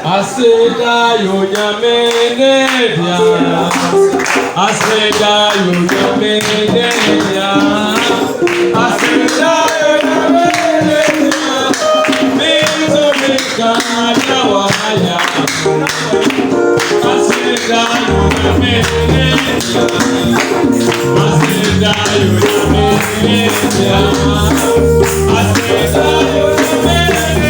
Aseda yonyamenedia, aseda yonyamenedia, aseda yonyamenedia, mizo mikanya waya, aseda yonyamenedia, aseda yonyamenedia, aseda yonyamenedia.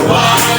Why?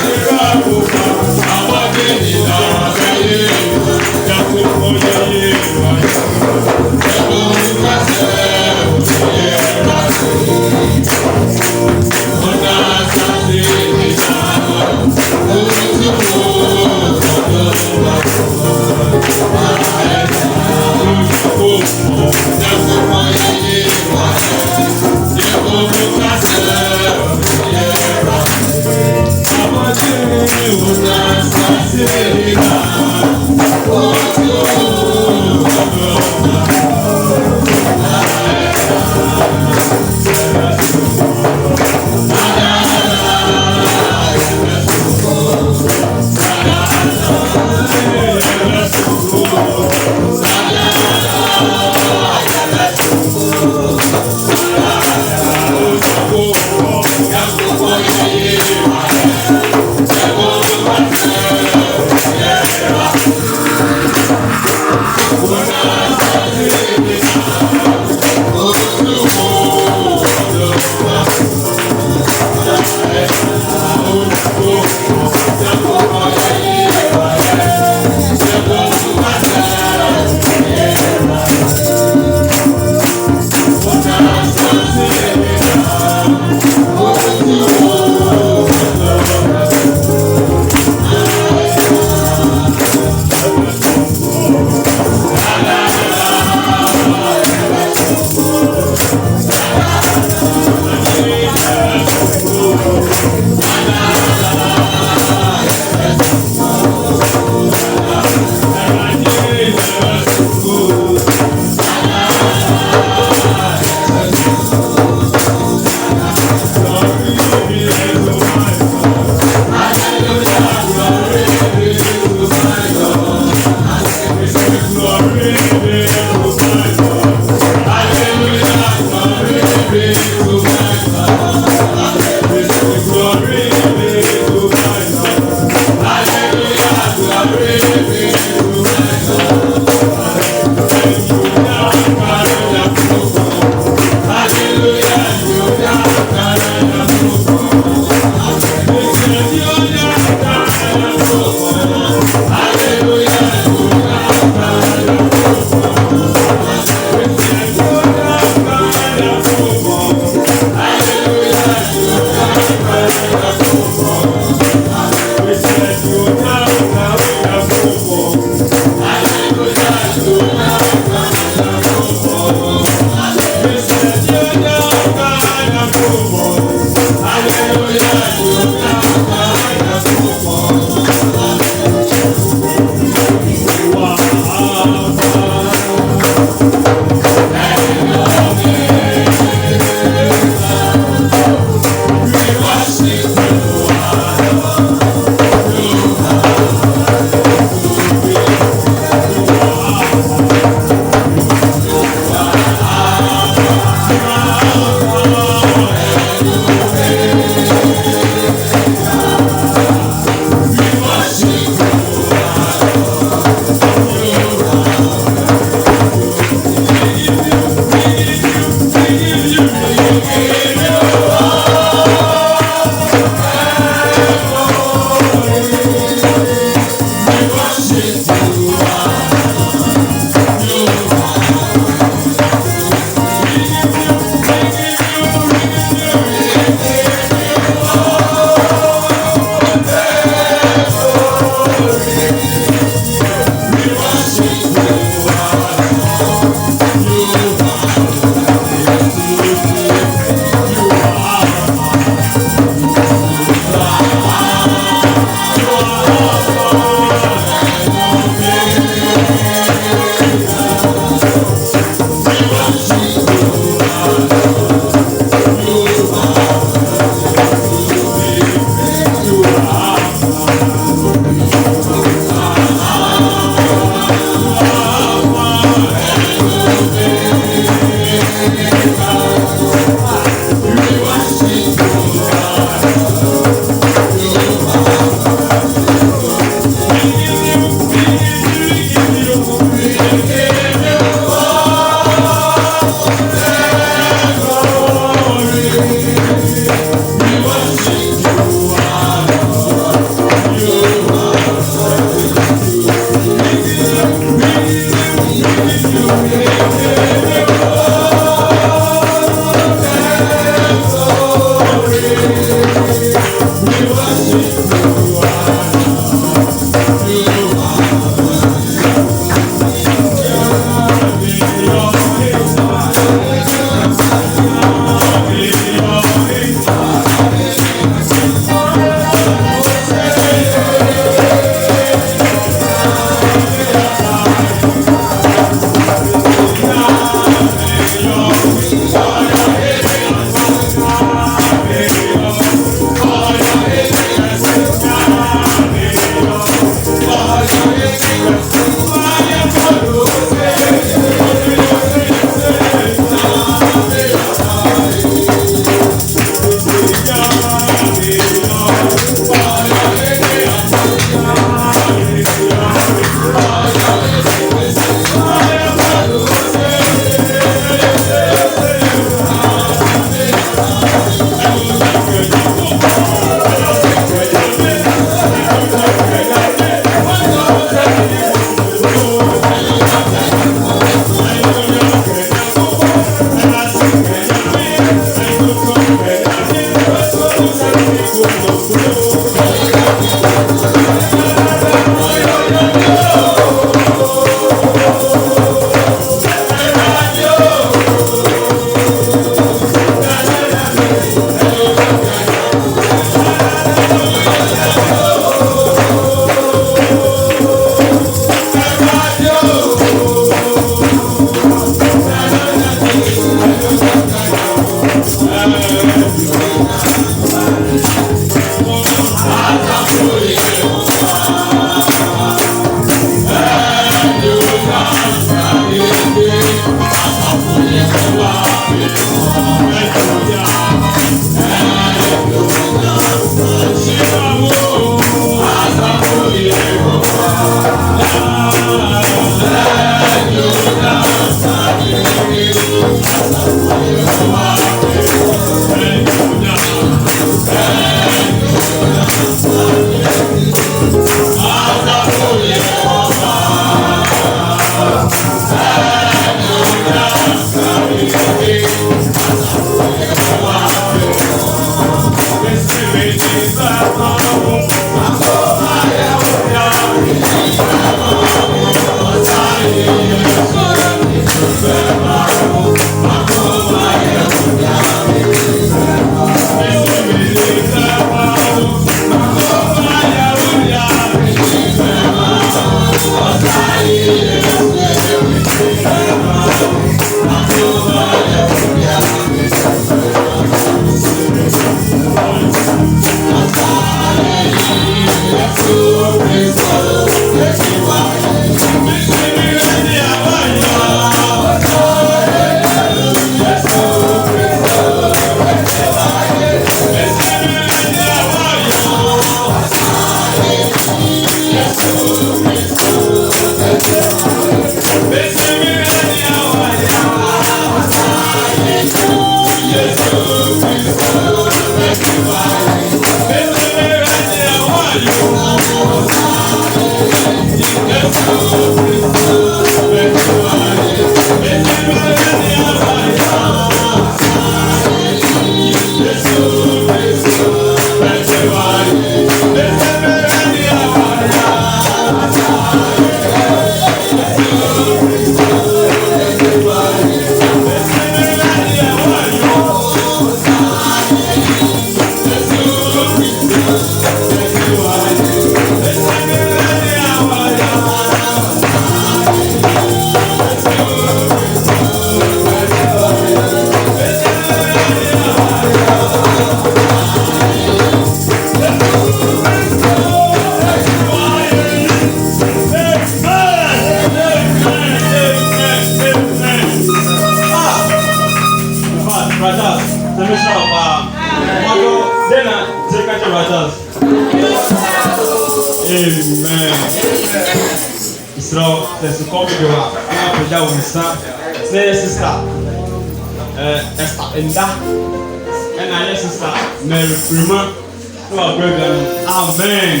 Amen.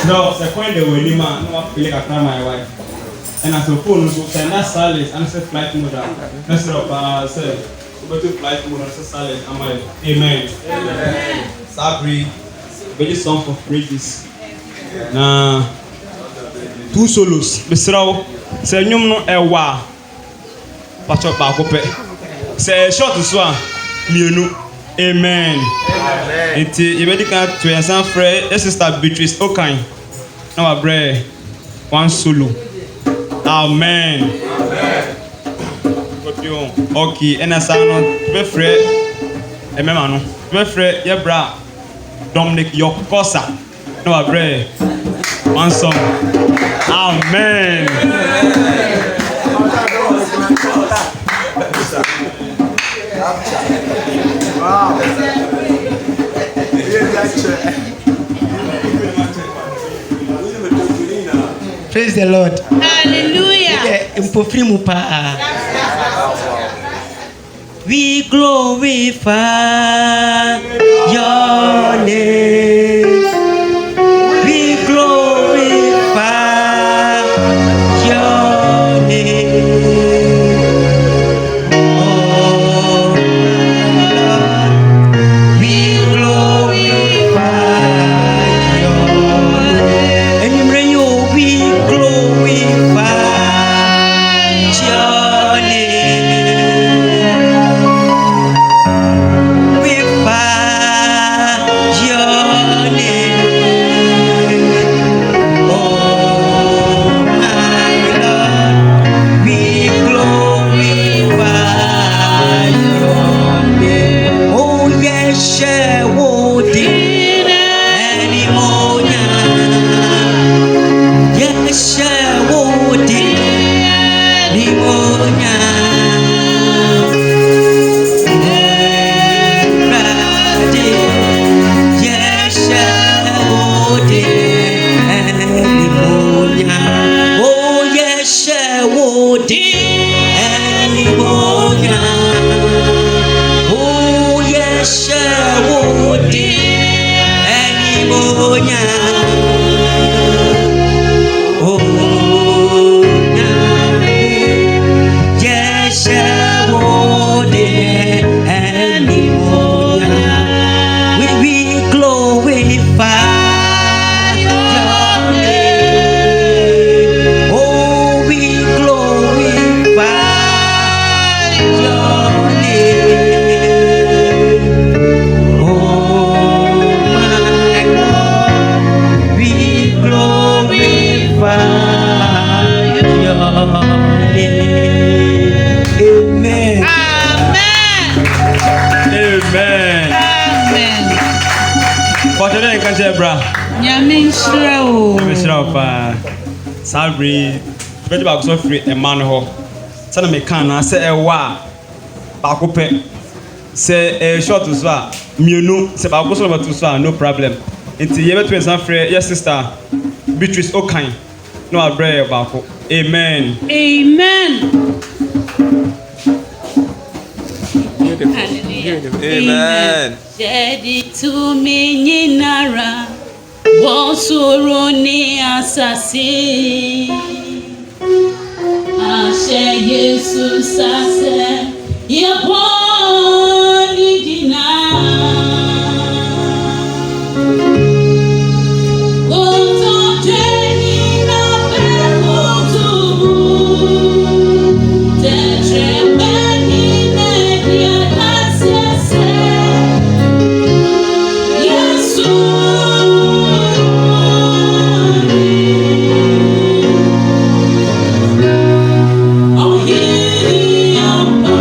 So, the point they were in man, no feel like my wife. And as a phone, so send that silence and say flight mode. Let's up, say, go to flight mode and say silence. Amen. Sabri, very song for praises. Nah, two solos. Besrao, say nyum no ewa. Patch back up. Say short to swan, mienu. Amen. Iti ibedi kan to yansan frɛ sister Beatrice Okan na wa brɛ one solo. Amen. Okay, and as I know, be frɛ emema no. Be frɛ ye bra Dominic Yokosa na wa brɛ one song. Amen. Wow. Praise the Lord. Hallelujah. We glorify your name. We glorify your name. Jeshawode Enimonya Oh Jeshawode Enimonya We glorify your name Oh we glorify your name Oh my God We glorify your name Amen Amen. Amen. Amen. But today, can say, bra. Nyame nhyira o. Mr. Sabri, better back so free a man ho. Sana me can na say e wa ba ko pe. Say e short to so mienu say ba ko so ba to so no problem. Nti ye beto san free yes sister Beatrice Okan. No abre ba ko. Amen. Amen. Amen. Jadi tu menyinara Bosoro ni asasi Ashe Yesus ase Yeponi dina Goto jeni na pekotubu Tetre beni media kasiese Yesu Ohiri yamba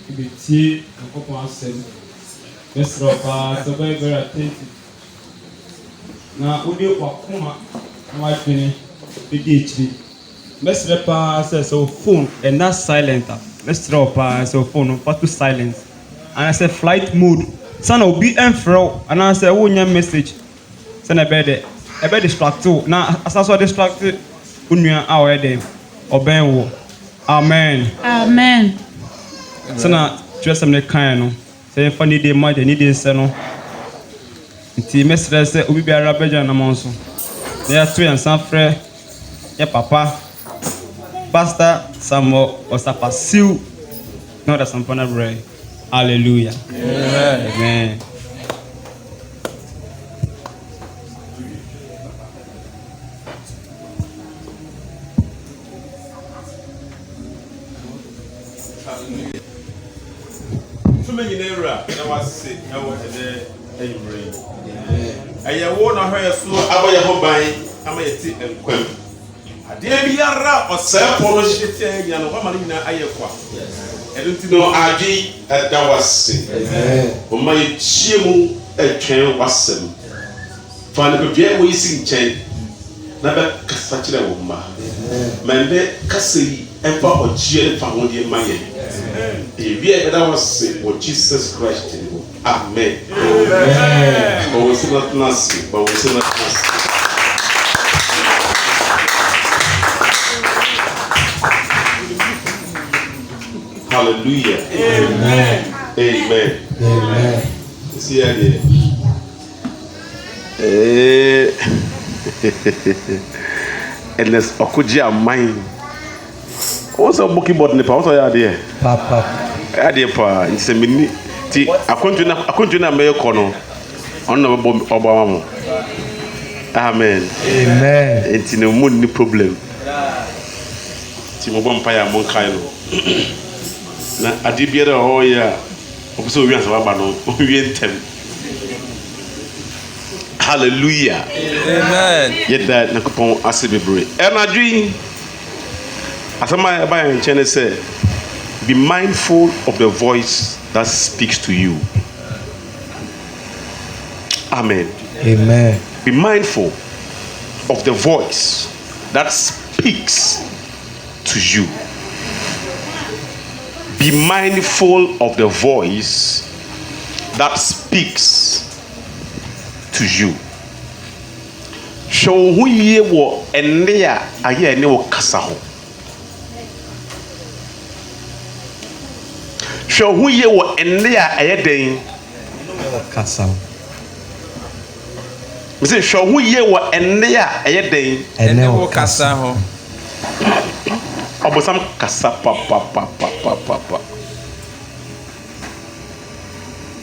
Ibiti nkɔkɔ asɛm. Mesrɛ paa sɛ ɔbɛyɛ very attentive. Na wode wakoma na wadwene bɛdi akyiri. Mesrɛ paa sɛ wo phone ɛna silent a. Mesrɛ wo paa sɛ wo phone no fa to silent. And I say flight mode. Sɛ na obi ɛmfrɛ wo anaasɛ wonya message. Sɛ na ɛbɛyɛ dɛ ɛbɛ distract wo na asaso distract wo nua a ɔyɛ dɛ ɔbɛn wo. Amen. Amen. Sɛ na kyerɛsɛm ne kan no sɛ yɛmfa ne de ma gya ne de nsɛ no nti mɛsrɛ sɛ obi biara bɛgya nam nso na yɛato yɛn nsa frɛ yɛ papa Pastor Samuel Osapasiu na ɔda sampa no brɛ. Hallelujah. Amen. Amen. Tuma nyinara na wase ɛwɔ ɛdɛ ɛyimre. Ɛyɛ wo na hɔ yɛ so abɔ yɛ ho ban ama yɛ ti nkwam. Adeɛ biara ɔsɛɛfo no hyɛ tia yɛ no hɔma no nyinaa ayɛ kwa. Ɛno nti no adwe ɛda wase. Ɔma yɛ kyie mu ɛtwɛn wasɛm. Fa ne bebia wo yisi nkyɛn na bɛ kasa kyerɛ wo mma. Mɛnde kasa yi ɛfa ɔkyie fa ho deɛ ma yɛ. Ebia ɛda wase wɔ Jesus Christ mu. Amen. Amen. But we still not nasty. Hallelujah. Amen. Amen. Amen. See here. And there's Okuji mine. What's a booking board in the power? What's your idea? Papa. Idea pa. It's a mini. I couldn't make a corner. On the Obama. Amen. Amen. It's no money problem. Timo Vampire Monkailo. Na adibiara ho ya obiso wi ansa ba no wi entem. Hallelujah. Amen. Yeda na kupon asebebre. Enadwi asama ba yan chene say be mindful of the voice that speaks to you. Amen. Amen. Be mindful of the voice that speaks to you. Be mindful of the voice that speaks to you. Show who ye wo ene a aye ene wo kasa ho. Show who ye wo ene a aye den. Kasa. Me say show who ye wo ene a aye den. Ene wo kasa ho. Obosam kasa pa.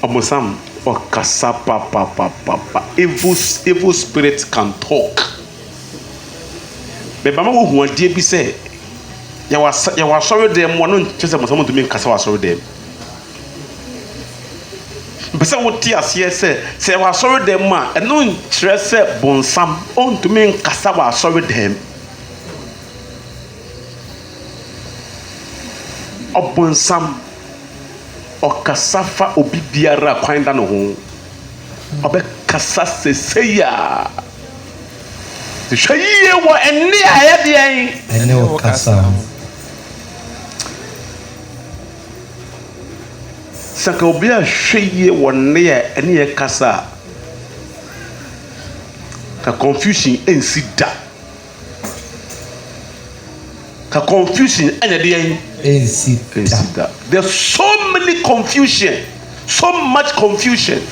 Obosam or kasa pa. Evil spirits can talk. But mama wo hu ade bi say ya wa sorry dem wo no chese mo to me kasa wa sorry dem. Bese wo ti ase say wa sorry dem ma eno nkyere say bonsam on to me kasa wa sorry dem. Obonsam okasafa obi biara kwanda no ho obe kasa seseya hweye wo ene aye de Ene wo kasa. saka obi a hweye wo ne ene ye kasa ka confusion ensi da ka confusion ene de Ensida. There's so many confusion, so much confusion.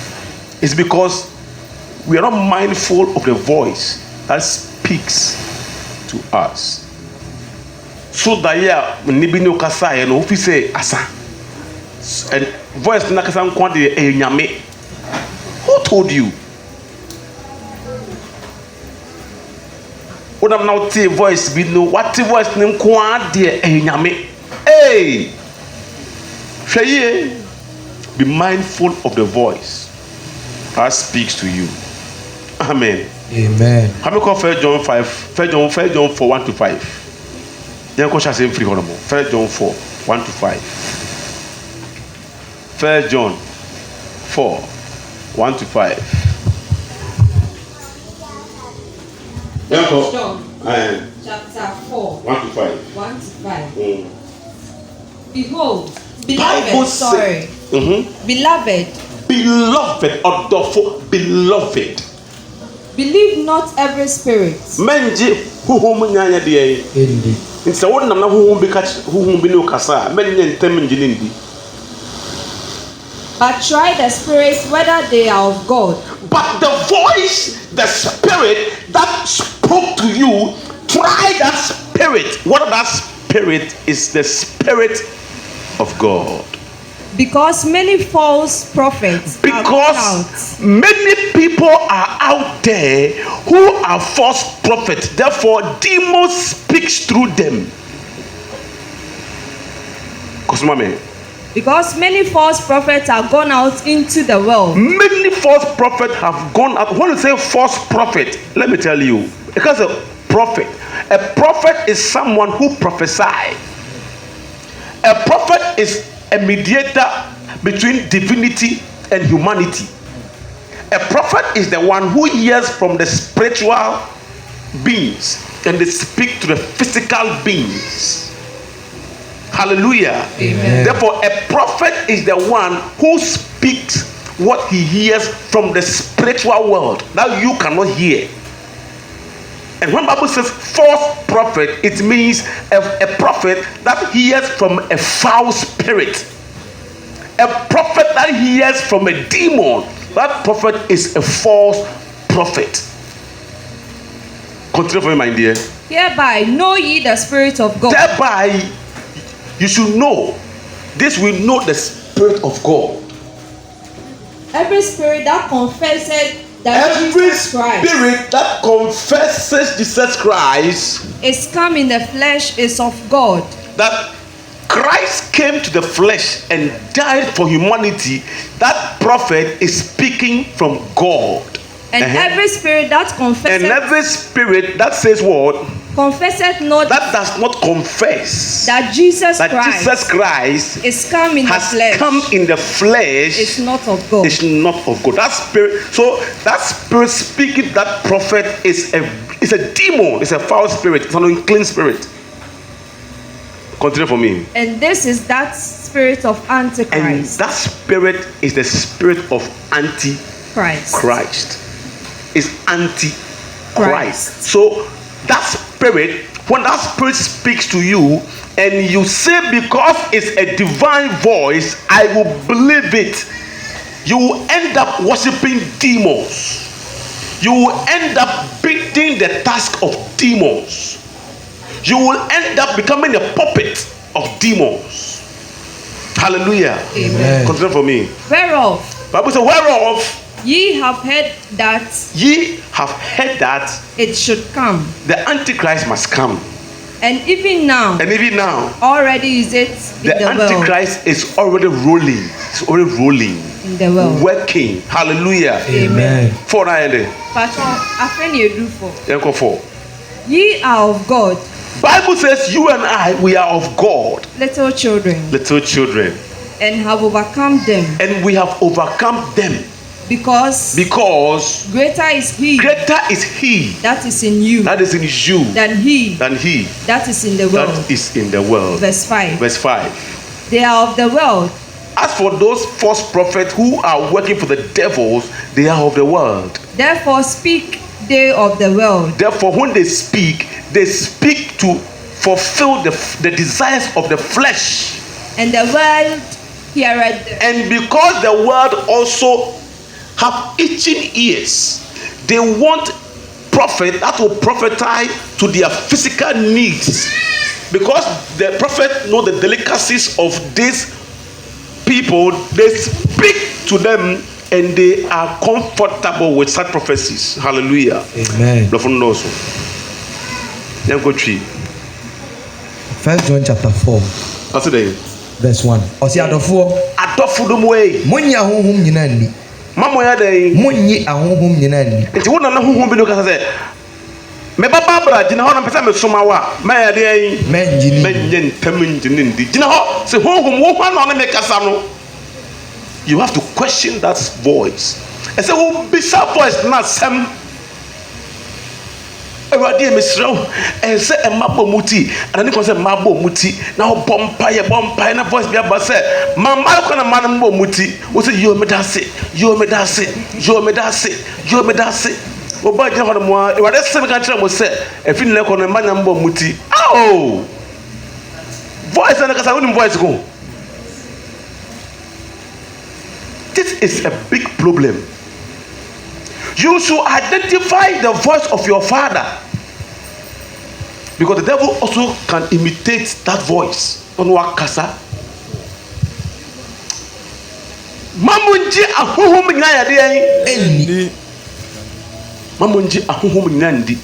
It's because we are not mindful of the voice that speaks to us. So that yeah, nibi no kasa ya no ofi say asa. And voice na kasa nkwa de enyame. Who told you? Odam now say voice bi no what voice ni nkwa de enyame. Hey, be mindful of the voice that speaks to you. Amen. Amen. How many call 1 John 5? 1 John 4, 1 to 5. Then go shall say free honorable. 1 John 4, 1 to 5. 1 John 4, 1 to 5. John chapter 4, 1 to 5. 1 to 5. Mm. Behold, Bible beloved, say- beloved, Beloved, adorful, beloved. believe not every spirit, Menji huhum nyanya de. Endi. Nti wo nam na huhum bi ka huhum bi no kasa, menye ntem ngine ndi. but try the spirits whether they are of God. But the voice, the spirit that spoke to you, try that spirit. What that spirit is, the spirit of God. Because many false prophets have come Because out. many people are out there who are false prophets. Therefore, demons speaks through them. Kosumame. Because many false prophets have gone out into the world. Many false prophets have gone out. When you say false prophet, let me tell you, because a prophet is someone who prophesies. A prophet is a mediator between divinity and humanity. A prophet is the one who hears from the spiritual beings and they speak to the physical beings. Hallelujah. Amen. Therefore, a prophet is the one who speaks what he hears from the spiritual world that you cannot hear. And when Bible says false prophet, it means a prophet that hears from a foul spirit. A prophet that hears from a demon, that prophet is a false prophet. Continue for me, my dear. Hereby know ye the Spirit of God. Thereby, you should know. This will know the Spirit of God. Every spirit that confesseth that Every Jesus Christ spirit that confesses Jesus Christ, is come in the flesh is of God. that Christ came to the flesh and died for humanity, that prophet is speaking from God. And every spirit that And confesseth, every spirit that says what? confesseth not That does not confess that Jesus that Christ Jesus Christ is come in the has flesh come in the flesh is not of God. is not of God. That spirit, so that spirit speaking that prophet is a demon, it's a foul spirit, it's an unclean spirit. Continue for me. And this is that spirit of And Antichrist. that spirit is the spirit of Antichrist. Christ. Is Antichrist. Christ. So that spirit, when that spirit speaks to you and you say, because it's a divine voice, I will believe it, you will end up worshiping demons. You will end up beating the task of demons. You will end up becoming a puppet of demons. Hallelujah. Amen. Continue for me. Whereof Bible says, whereof ye have heard that ye have heard that it should come, the Antichrist must come. and even now And even now, already is it in the the world. Antichrist is already rolling. It's already rolling. In the world. Working. Hallelujah. Amen. 4:9. Patron, afraid you do for. Yanko 4. Ye are of God, Bible says you and I, we are of God, little children, little children, and have overcome them, and we have overcome them because greater is he greater is he that is in you that is in you than he that is in the world. is in the world. Verse 5. Verse 5. They are of the world, As for those false prophets who are working for the devils, they are of the world. therefore speak they of the world, Therefore, when they speak to fulfill the desires of the flesh. and the world heareth them. And because the world also have itching ears, they want prophet that will prophesy to their physical needs. Because the prophet know the delicacies of these people, they speak to them and they are comfortable with such prophecies. Hallelujah. Amen. 1 John chapter 4, That's it. verse 1. Ɔsi adɔfoɔ, Adofo dum way. monyi ahohom nyinaa nni. Mamo ya dey. Monyi ahohom nyinaa nni. Nti wo na honhom bi no ka say me baba bra gina ho na pesa me soma wa ma ya dey Menyi ni. menye ntam ngine ndi gina ho se honhom wo hwa na me kasa no you have to question that voice. I say, "Oh, bisa voice na sem." Awurade mesrɛw ɛsɛ ɛmabɔ muti ana ne kɔn sɛ mabɔ muti na ɔbɔ mpaeɛ na voice bi aba sɛ mama kɔ na man mbɔ muti wo sɛ yo me da se ɔba gyina hɔ no mo a Awurade sɛ ka kyerɛ mo sɛ ɛfi ne kɔ no manya mbɔ muti ao voice na kasa wonim voice ko. This is a big problem. You should identify the voice of your father, because the devil also can imitate that voice. Onwakasa. Mamunji ahuhum nyaya de Eni. Mamunji ahuhum nyandi.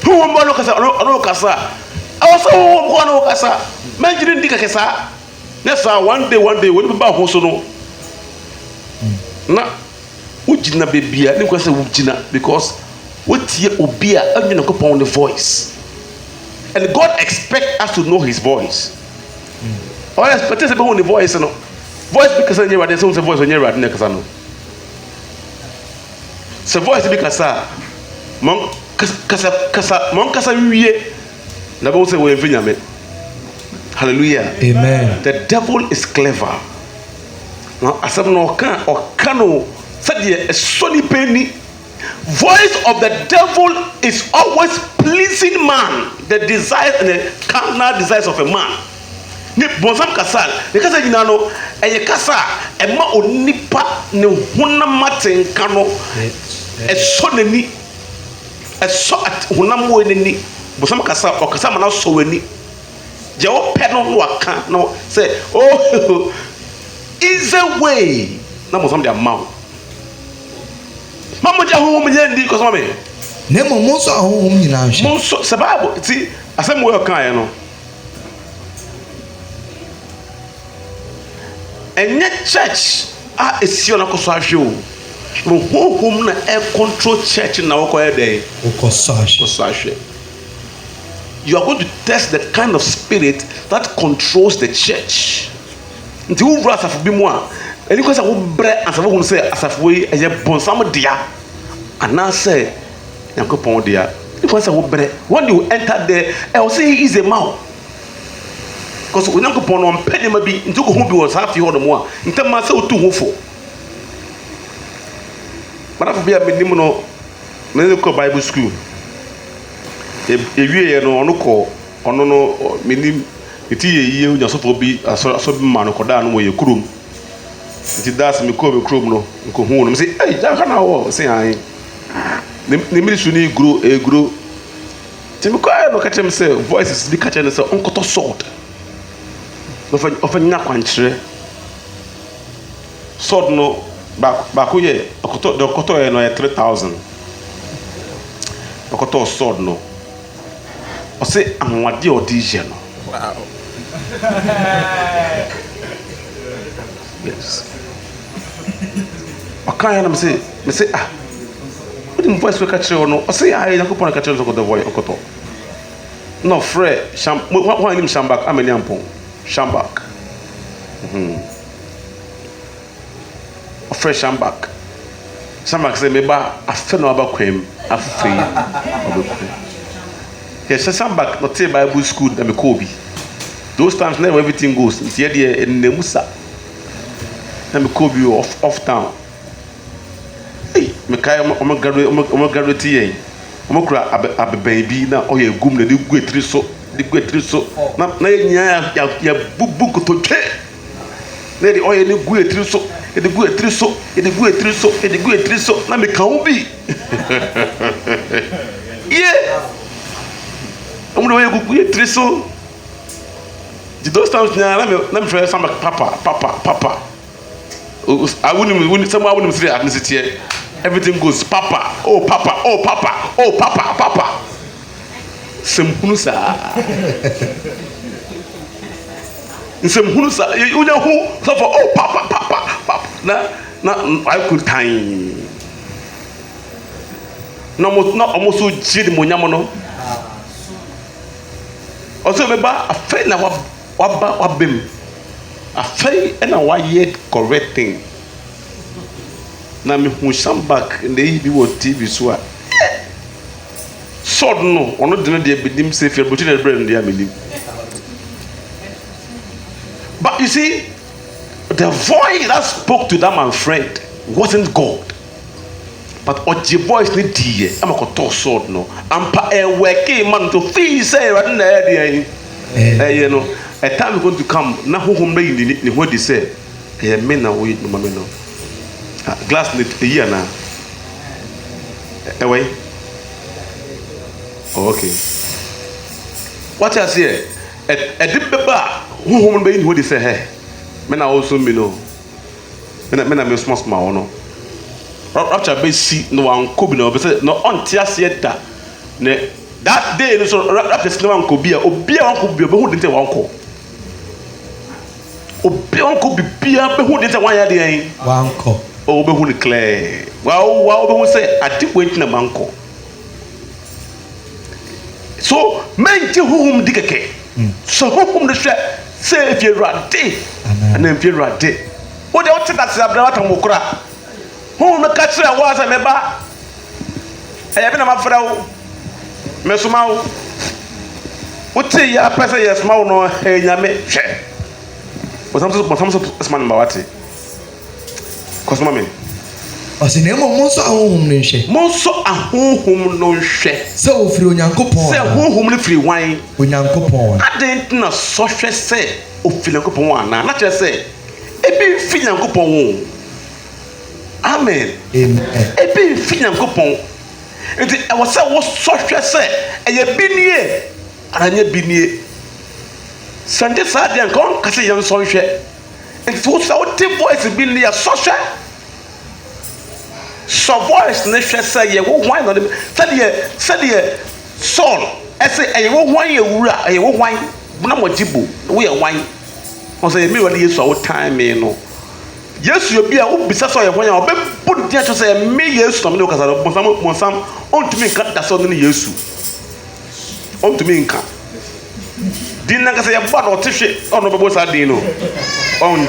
Huhum bono kasa ono kasa. Awoso huhum ko ono kasa. Manjiri ndika kasa. Nessa one day when we ba ho so no. Na ujina bebia ni kwase ujina because wotie obi a anwena kopon the voice, and God expect us to know his voice. Or expect us to know the voice no because any radio say voice on your radio na kasa no so voice bi kasa mon kasa wie na bo say we mfinyame. Hallelujah. Amen. The devil is clever. Now asem no okano said a sunny penny. Voice of the devil is always pleasing man, the desires and the carnal desires of a man. Ni bonsam kasal, the kasa jina no eye kasa ema onipa ne honam matenka no eso nani eso honam wo nani bonsam kasa o kasa mana so wani je o pe no waka no say oh is a way na bonsam dia mawo. Mamuja huhum yendi ko some. Nemo mo so ahum nyina hwe. Mo so se Bible ti asem wo kan no. Enye church a esio na koso ahwe o. Mo huhum na e control church na wo ko e dey. O koso ahwe. You are going to test the kind of spirit that controls the church. Nti wo rasa fo bi mu a any question wo bre asafo hu say asafo yi eye bonsam dia ana say yakopon dia any question wo bre when you enter there I will say he is a man because when yakopon no mpene ma bi nti ko hu bi was half you no mo a ntam ma say otu hu fo mara fo bia menim no na ko Bible school e wie no ono ko ono no menim iti ye unya sofo bi aso bi ma no koda no ye kurom iti das me ko be kurom no ko hu no say eh ja kana wo say an ne mi su ni gro ti me ko ay no ka tem say voices bi ka tem say onkoto sword no fa nya kwankyere sword no ba ko ye okoto ye no ye 3000 okoto sword no o say anwade odi je no. Wow. Yes. Okay, and me say ah. What the voice we catch you no? I say I na ko pon catch you so the voice okoto. No frère, why him Shambak ameni ampon. Shambak. Frère Shambak. Shambak say me ba afa no aba kwem afa yi obekwem. Yes, Shambak no take Bible school na me ko bi. Those times now everything goes. It's here in the Musa. Let me call you off town. Hey, me kai omo graduate here. Omo kura abe baby na oye gum na de guetri so na nya ya bubu ko to twe. Na de oye ni guetri so, de guetri so na me kan bi. Yeah. Omo de oye guetri so. Those times now, let me try some papa. I wouldn't say ethnicity. Everything goes papa. Oh papa. Semhunusa. You know who? So for oh papa. Na I could time. No almost so jid monyamono. Also, remember a friend wabem afei ɛna wayɛ correct thing na mehu shambak na eyi bi wɔ TV so a sword no ɔno de no deɛ bidim sɛ fie bɔtɔ na brɛ no deɛ amenim. But you see, the voice that spoke to that man's friend wasn't God. But the voice need die. I'm a koto sword no. Ampa working man to feel say right now. You know, a time is going to come. Na who home in what they say. Men na wait no man no. Glass need a year now. Away. Okay. What I say? A deep baba who home in what they say. Hey, men are also me no. Men are me small no. Rapture be see no one could be no, but no on tears yet that day. So rapture no one could be a one could be who didn't one call. One could be beer, but who didn't one idea. One call. Oh, but who declare? Well, who say I did wait in a manco. So, men to whom dig so whom the say if you're right day and then if you're right day. What the outside that's about a mokra. Who no catch a was a member? I have been a mafra. Mesumau. What say ya person yes mau no hey nyame hwe. Some man bawati. Cosmo me. Osinemo monso ahonhom no nhwe. Monso ahonhom no nhwe. Se ofiri onyankopon. Se ahonhom no firi wan. Onyankopon. Adent na so hwe se ofiri onyankopon ana. Na kire se ebi firi onyankopon wo. Amen. Amen. Ebi fi nyankopon. Enti e wo se wo sohwe se eye binie aranye binie. Sande sa de nkon kase yen sohwe. Enti wo sa wo te voice binie sohwe. So voice ne hwe se ye wo hwan no se de Saul ese eye wo hwan ye wura eye wo hwan na mo jibo wo ye hwan. O se me wale Yesu a wo time me no. Yesu obi a ubisa so ye hwan a obebu dia cho say me Yesu na me okasa no monsam ontumi nka da so no Yesu ontumi nka din na kasa ye ba no tihwe ono bebo sa din no on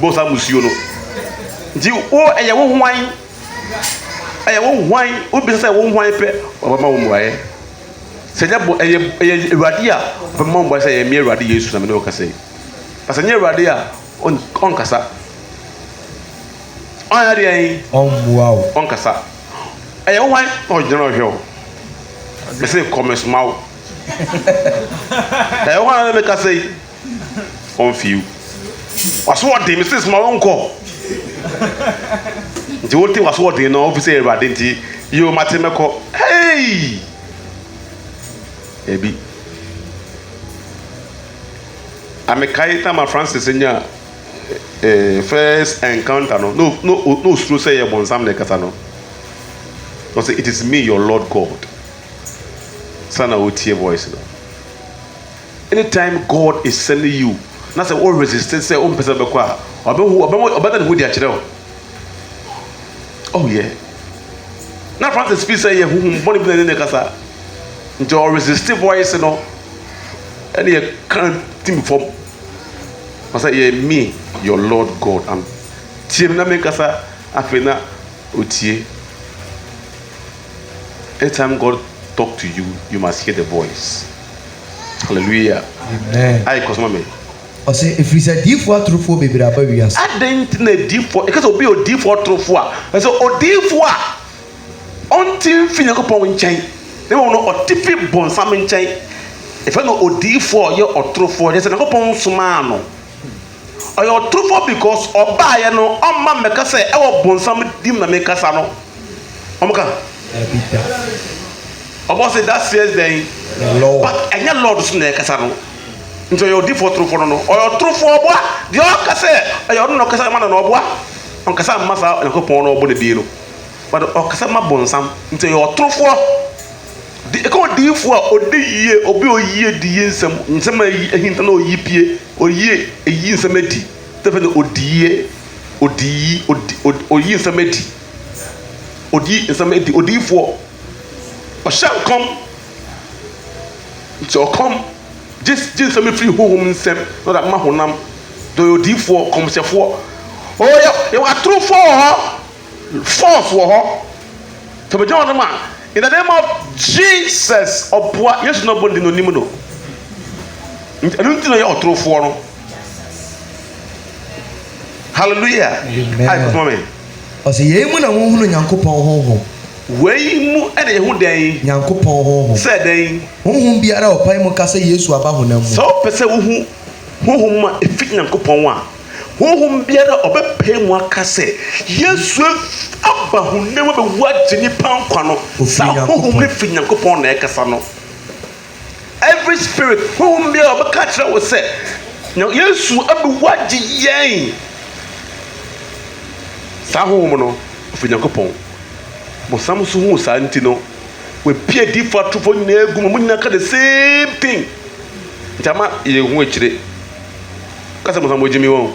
bo sa musio no ndi o eye wo hwan ubisa say wo hwan pe baba ma wo mwaye senya bo eye Ewurade a baba ma wo say ye me Ewurade Yesu na me okasa yi asanya Ewurade a on kasa on ade wow on kasa aye wan o jeno hwe o me say commerce mawo aye wan me kasa yi on fiu waso ode me say small onko nti wote waso ode no office Ewurade nti yo matemeko hey ebi amekai ta ma Francis nya first encounter no true say your bonsam ne kasa no. No say it is me your Lord God. Sana wotie voice no. Anytime God is sending you, na say all resistance say on person be kwa. Obedan who dia kire o. Oh yeah. Na Francis speak say who money be ne kasa. Nti all resistive voice no. Any can team for I say, yeah, me, your Lord God. I'm Tim Namekasa Afena Utie. Anytime God talk to you, you must hear the voice. Hallelujah. Amen. I cause me. I say if we say deep for true for baby that we are. I didn't need deep for because will be a deep for true for. I say o deep for until Finakopon chain. They will know or tippy bon salmon chain. If I know o deep for you or true for, there's an Opon Sumano. Or your true for because or buy no on my make us say I will some dim na make us no. Omaka. I was say that says then but any Lord soon casano. Into your default true for no or your true for what the oka say I don't know casa man no boa on casa massa and coupon or body deal. But okasama bonsam into your true for the echo deal for or the year or be a year the yinsam in some hint no yipie or ye a yinsameti. Definitely odie or yinsameti. Odi insameti odi for or shall come. So come just some free home sem not that mahonam do di for komsefo oh you are true for force wo ho to be John man in the name of Jesus oboa yes no bondi no nim no nti no you are true for no hallelujah amen ose ye mu na wo hunu Nyankopɔn honhom wei mu ene ye hu den Nyankopɔn honhom se den honhom biara opai mu ka se Yesu aba honam mu so pese wo hu honhom ma efi Nyankopɔn a honhom biara obepai mu aka se Yesu aba honam be wagye ni pankwa no sa honhom ne fi Nyankopɔn na ekasa no every spirit honhom biara obeka kire wo se Yesu abe wagye yen sa honhom no fi Nyankopɔn mo sam so hu sa nti no we pie di for trufo nyina egu mo nyina ka the same thing jama ye hu ekire kasa mo sam ojimi won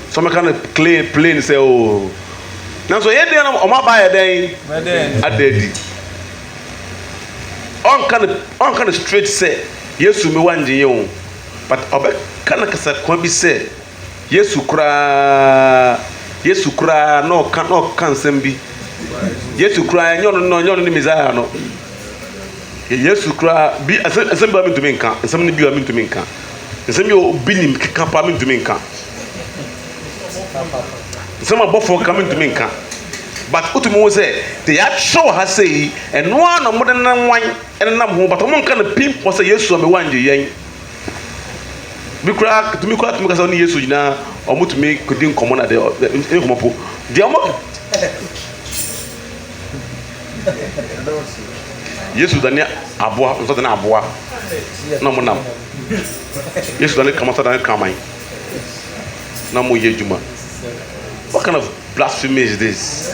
so me kan plain say oh na so ye dey na o ma ba ye den adedi on kan straight say Yesu me wanje ye won but obe kan kasa kwa bi say Yesu kura no kan sembi Yesu kura nyono ni Messiah no Yesu kura bi asem ba mi to menka asem ni bi wa mi to menka asem yo binim keka pa mi to menka asem abofo ka mi to menka but utumo wo say they are show ha say eno ano mo de nan wan enam ho but mo nka na pimp wo say Yesu me wanje yen bi kura to mi ka say ni Yesu jina o mo to me kodi nkomo na de nkomo po de mo Yesu dani aboa nso dani aboa na mo nam Yesu dani kamata dani kamai na mo ye juma what kind of blasphemy is this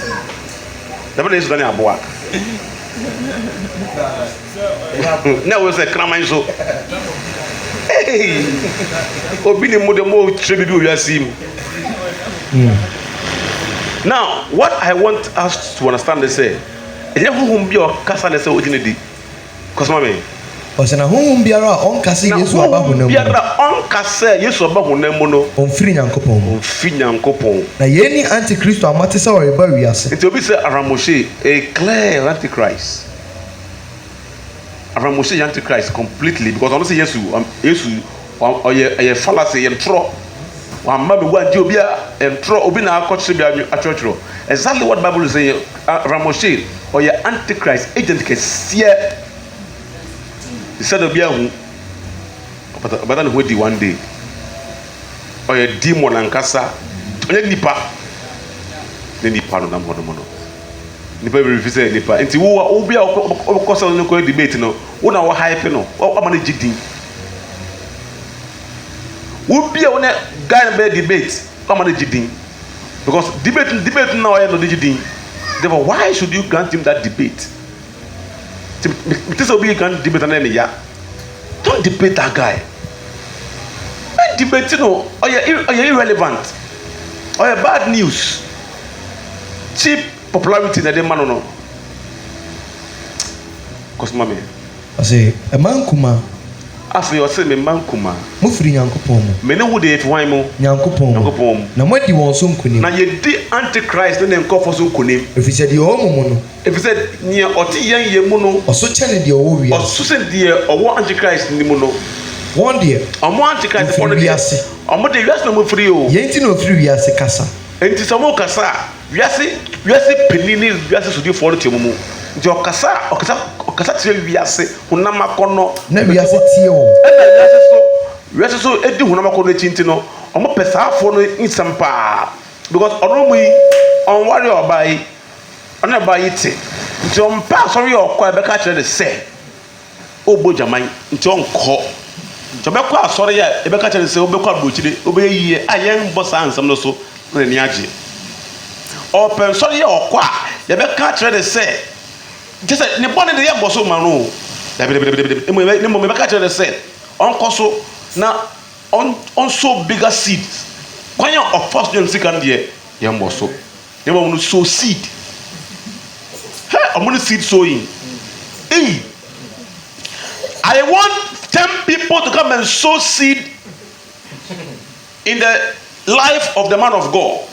the Yesu dani aboa na we say kamai so hey obi ni mo de mo trebi bi oyasim now what I want us to understand is say enye honhom bi o kasa na se ojinedi kosoma me o se na honhom biara on kasa Yesu aba honam biara on kasa Yesu aba honam mu no on firi Nyankopɔn na ye ni antichrist amate se o reba wiase nti obi se Aramoshe a clear antichrist Aramoshe antichrist completely because on say Yesu oye fallacy entro wamma be wanje obi a entro obi na akɔkye bi atwotworo exactly what Bible is saying Aramoshe or your antichrist agent can see the said of Yahu but then wait one day or your demon and cassa nipa no nam hono nipa be refuse nipa enti wo obi a okoso no ko debate no wo na wo hype no o manage din wo bia wo na guy be debate o manage din because debate now no din. Therefore, why should you grant him that debate? This will be a grant debate and then don't debate that guy. Debate, or you're irrelevant, or you're bad news, cheap popularity that they man no. Cause mommy, I say a man kuma. After you say me man kuma. Mo firi Nyankopɔn mu. Me no wo de etwan mu. Nyankopɔn. Na mo di won so nkunim. Na ye di antichrist na nkɔfo so nkunim. Efisɛ de o mu no. Efisɛ nia ɔte yɛn ye mu no. Ɔso kyɛne de ɔwɔ wiase. Ɔso sɛ de ɔwɔ antichrist ni mu no. Wɔn de. Ɔmo antichrist fɔ no de. Ɔmo de wiase na mo firi o. Yɛn ti na ofiri wiase kasa. Enti sɛ mo kasa wiase penini wiase sodi fɔ no te mu. Nti ɔkasa tire wiase honam akɔnɔ na wiase tie wo ɛna wiase so edi honam akɔnɔ ekyi nti no ɔmo pɛsaafo no nsɛm paa because ɔno mu yi ɔnware ɔbaa yi ɔno ɔbaa yi te nti ɔmpa asɔre ɔkɔ ɛbɛka kyerɛ de sɛ ɔbɔ gyaman nti ɔnkɔ nti ɔbɛkɔ asɔre a ɛbɛka kyerɛ de sɛ ɔbɛkɔ aburokyire ɔbɛyɛ yie a yɛn bɔ saa nsɛm no so na n'ani agye ɔpɛ nsɔre yɛ ɔkɔ a yɛbɛka kyerɛ de sɛ just ne bɔne de yɛ bɔ so ma no ne mo mebɛka kyerɛ de sɛ ɔnkɔ so na ɔnso bigger seed kwan yɛ ɔfa so ne sika no deɛ yɛmbɔ so ne mo no sow seed ɔmo ne seed sowing I want 10 people to come and sow seed in the life of the man of God.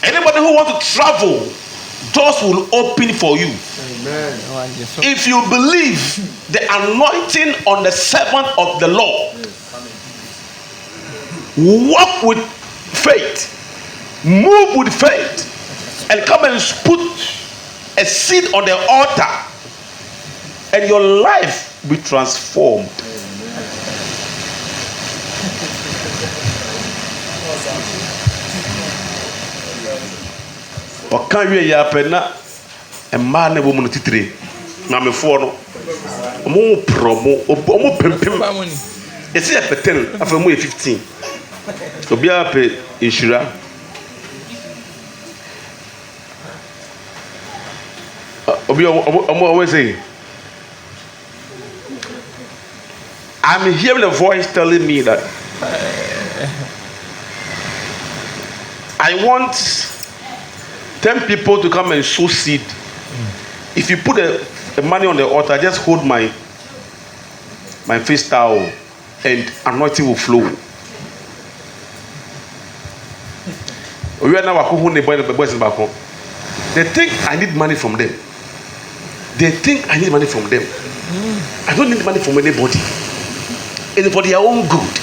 Anybody who wants to travel, doors will open for you. Amen. If you believe the anointing on the servant of the Lord, walk with faith, move with faith, and come and put a seed on the altar, and your life will be transformed. Ɔka wie yɛ apɛ na mmaa na ɛwɔ mu no titire maamefoɔ no ɔmo prɔ ɔmo pempem esi yɛ pɛ 10 afei ɔmo yɛ 15 obiara pɛ nhyira obi ɔmo sɛ I'm hearing a voice telling me that I want 10 people to come and sow seed. If you put the money on the altar, just hold my face towel and anointing will flow. We are now they think I need money from them. They think I need money from them. I don't need money from anybody. It's for their own good.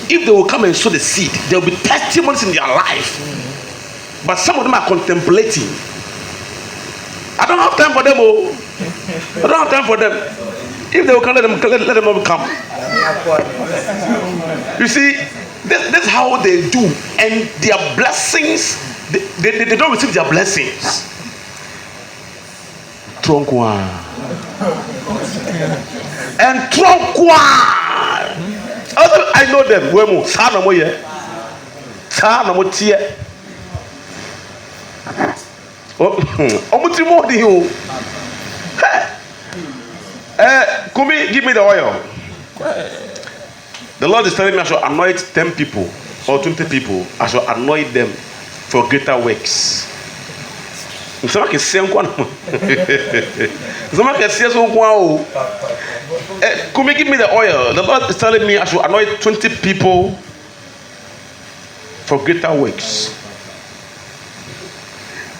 If they will come and sow the seed, there will be testimonies in their life. But some of them are contemplating. I don't have time for them. I don't have time for them. If they will come, let them all come. You see, that's how they do. And their blessings, they don't receive their blessings. Tronkwa. And Tronkwa. I know them. Wemo. Sana moye. Sana motie. Kumi, give me the oil. The Lord is telling me I should anoint 10 people or 20 people. I should anoint them for greater works. Kumi, give me the oil. The Lord is telling me I should anoint 20 people for greater works.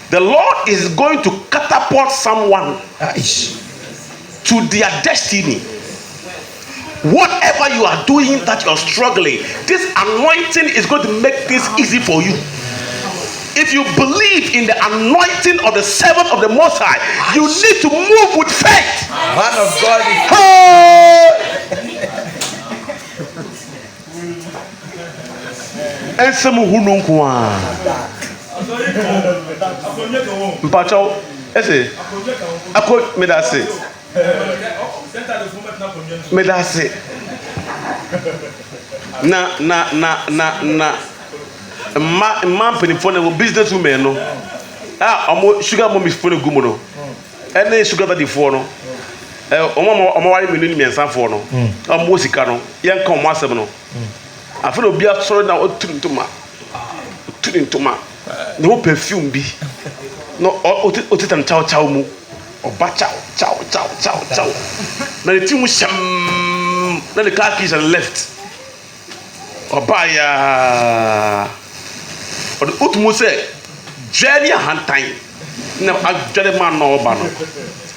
The Lord is going to catapult someone to their destiny. Whatever you are doing that you're struggling, this anointing is going to make this easy for you. If you believe in the anointing of the servant of the Most High, you need to move with faith. Man of God and some who know Mpacho, ese, ako medase, na, ma penifone wo business women no, omo sugar mommy phone gumo no, ene sugar daddy fo no, omo wari menu ni miensa fo no, omo sika no, yen ka omo asem no, afero bia soro na otuntuma. No perfume be no otitan chow mu oba chow na the team sham na the car keys and left oba ya or otumo say journey hand time na ajade man no oba no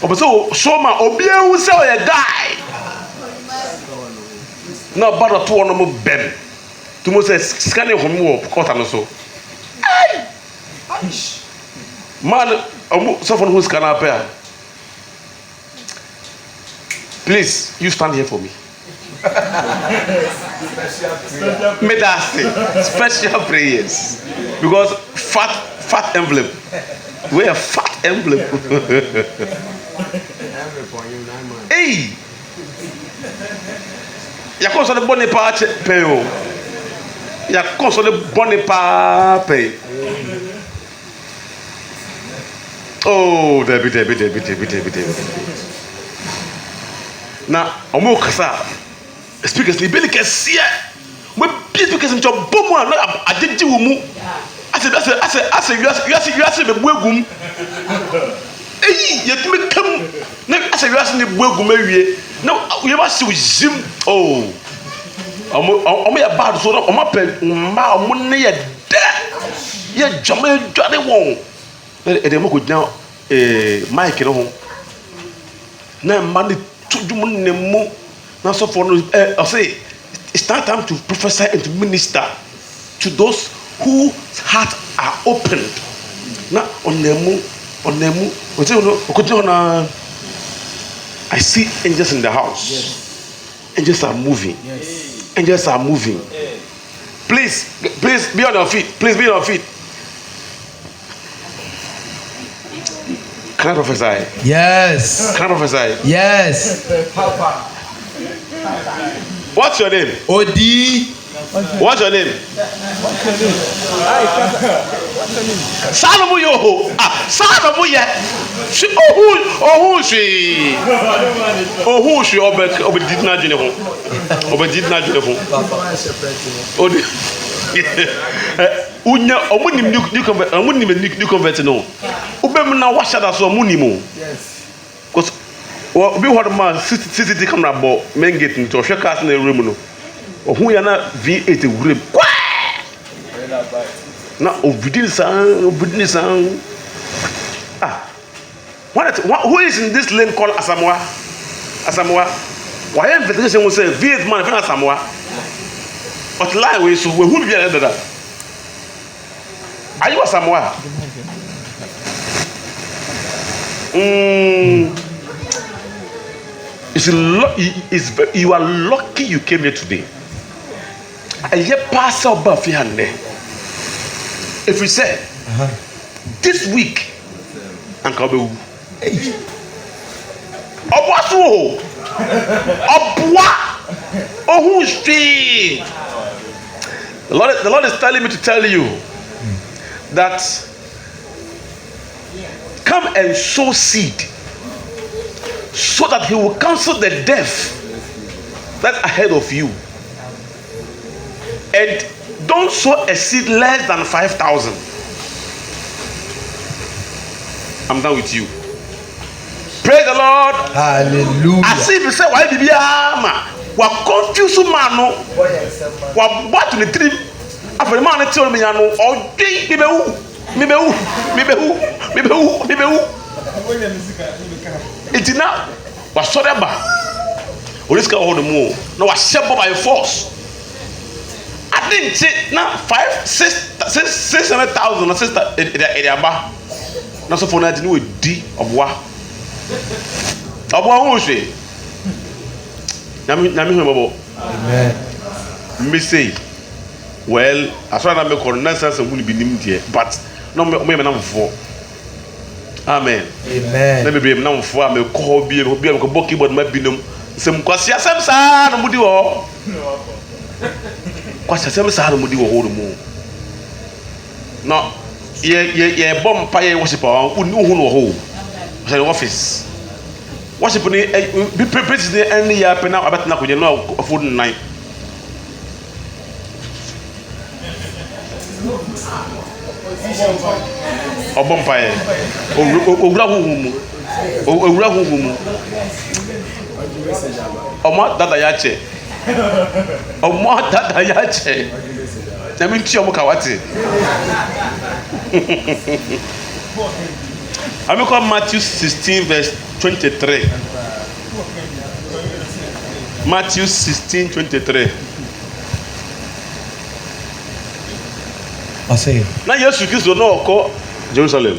oba so ma obi ewu say o a guy na oba to no mo bem tumo say scanning home wo quarter no so man, someone who's gonna appear. Please, you stand here for me. Medasi, special prayers. Because fat envelope. We have fat envelope. Hey! Ya console bonne part pay. Ya console bonne part pay. Oh, Debbie. Now, omo kasa. Speakers ni beli kesiye. We speakers in job bomu na ajeji wo mu. Ase you ase be buegum. Eh, yetumi kam. Na ase you ase ni buegum awie. Na you ba se zim. Oh. ɔmo yɛ bad so na ɔmo apɛ mmaa ɔmo ne yɛ dɛ yɛ dwama yɛ dwane wɔn ɛdɛ ɔmo kɔ gyina mic no ho na mmaa ne to dwom ne mu na sɔfo no ɔsɛ it's not time to prophesy and to minister to those whose hearts are opened na ɔnɛmu ɔsɛ ɔkɔ gyina hɔ na I see angels in the house. Yes. Angels are moving. Yes. Angels are moving. Yes. Please be on your feet. Please be on your feet. Can I prophesy? Yes. Can I prophesy? Yes. What's your name? Odi. What's your name? Salomo Yoho. Salomo ye. Ohun shi obedidna dwene ho. Obedidna dwene ho. Odi. Unya omunim new convert no. Ubem na washada so omunim. Yes. Cuz obi hot man CCTV camera bo main gate nto hwe cars na ewrem no. Ohun ya na V8 ewrem. Na obidin san. Who is in this lane called Asamoah? Why am investigation will say V8 man from Asamoah? But lie we so we who be that? Are you Asamoah? You are lucky you came here today. I pass out Buffy and if we say this week and come Obwasu Obwa Ohun Street. The Lord is telling me to tell you that come and sow seed so that he will cancel the death that's ahead of you. And don't sow a seed less than 5,000. I'm done with you. Praise the Lord. Hallelujah. As if you say, why did you what confuse man? What to the trip? After the man tell me, I know, or me it's enough. Was so that bad. Or this guy hold the more. No, I shut by force. I didn't say now 600,000 sister Ediaba. Now so for that, you know, D of what? Of what was it? Amen. Me say, well, as far as I make nonsense, I'm going to be named here, but no, me number 4. Amen. Amen. Let me be number 4. I'm a call be a book about my binum. Some question, some son, and would you all? Question, some son, would you hold the moon? No, yeah, bomb fire worshiper, who knew who no hole. Was an office. Worship be president any year, pen out about now, you know, a food night. Or bonfire, or Rahu, or more that I yache, or more that I yache. I mean, Chiamokawati. I'm going to call Matthew 16, verse 23. Matthew 16, 23. I say, now, yes, you can know call Jerusalem.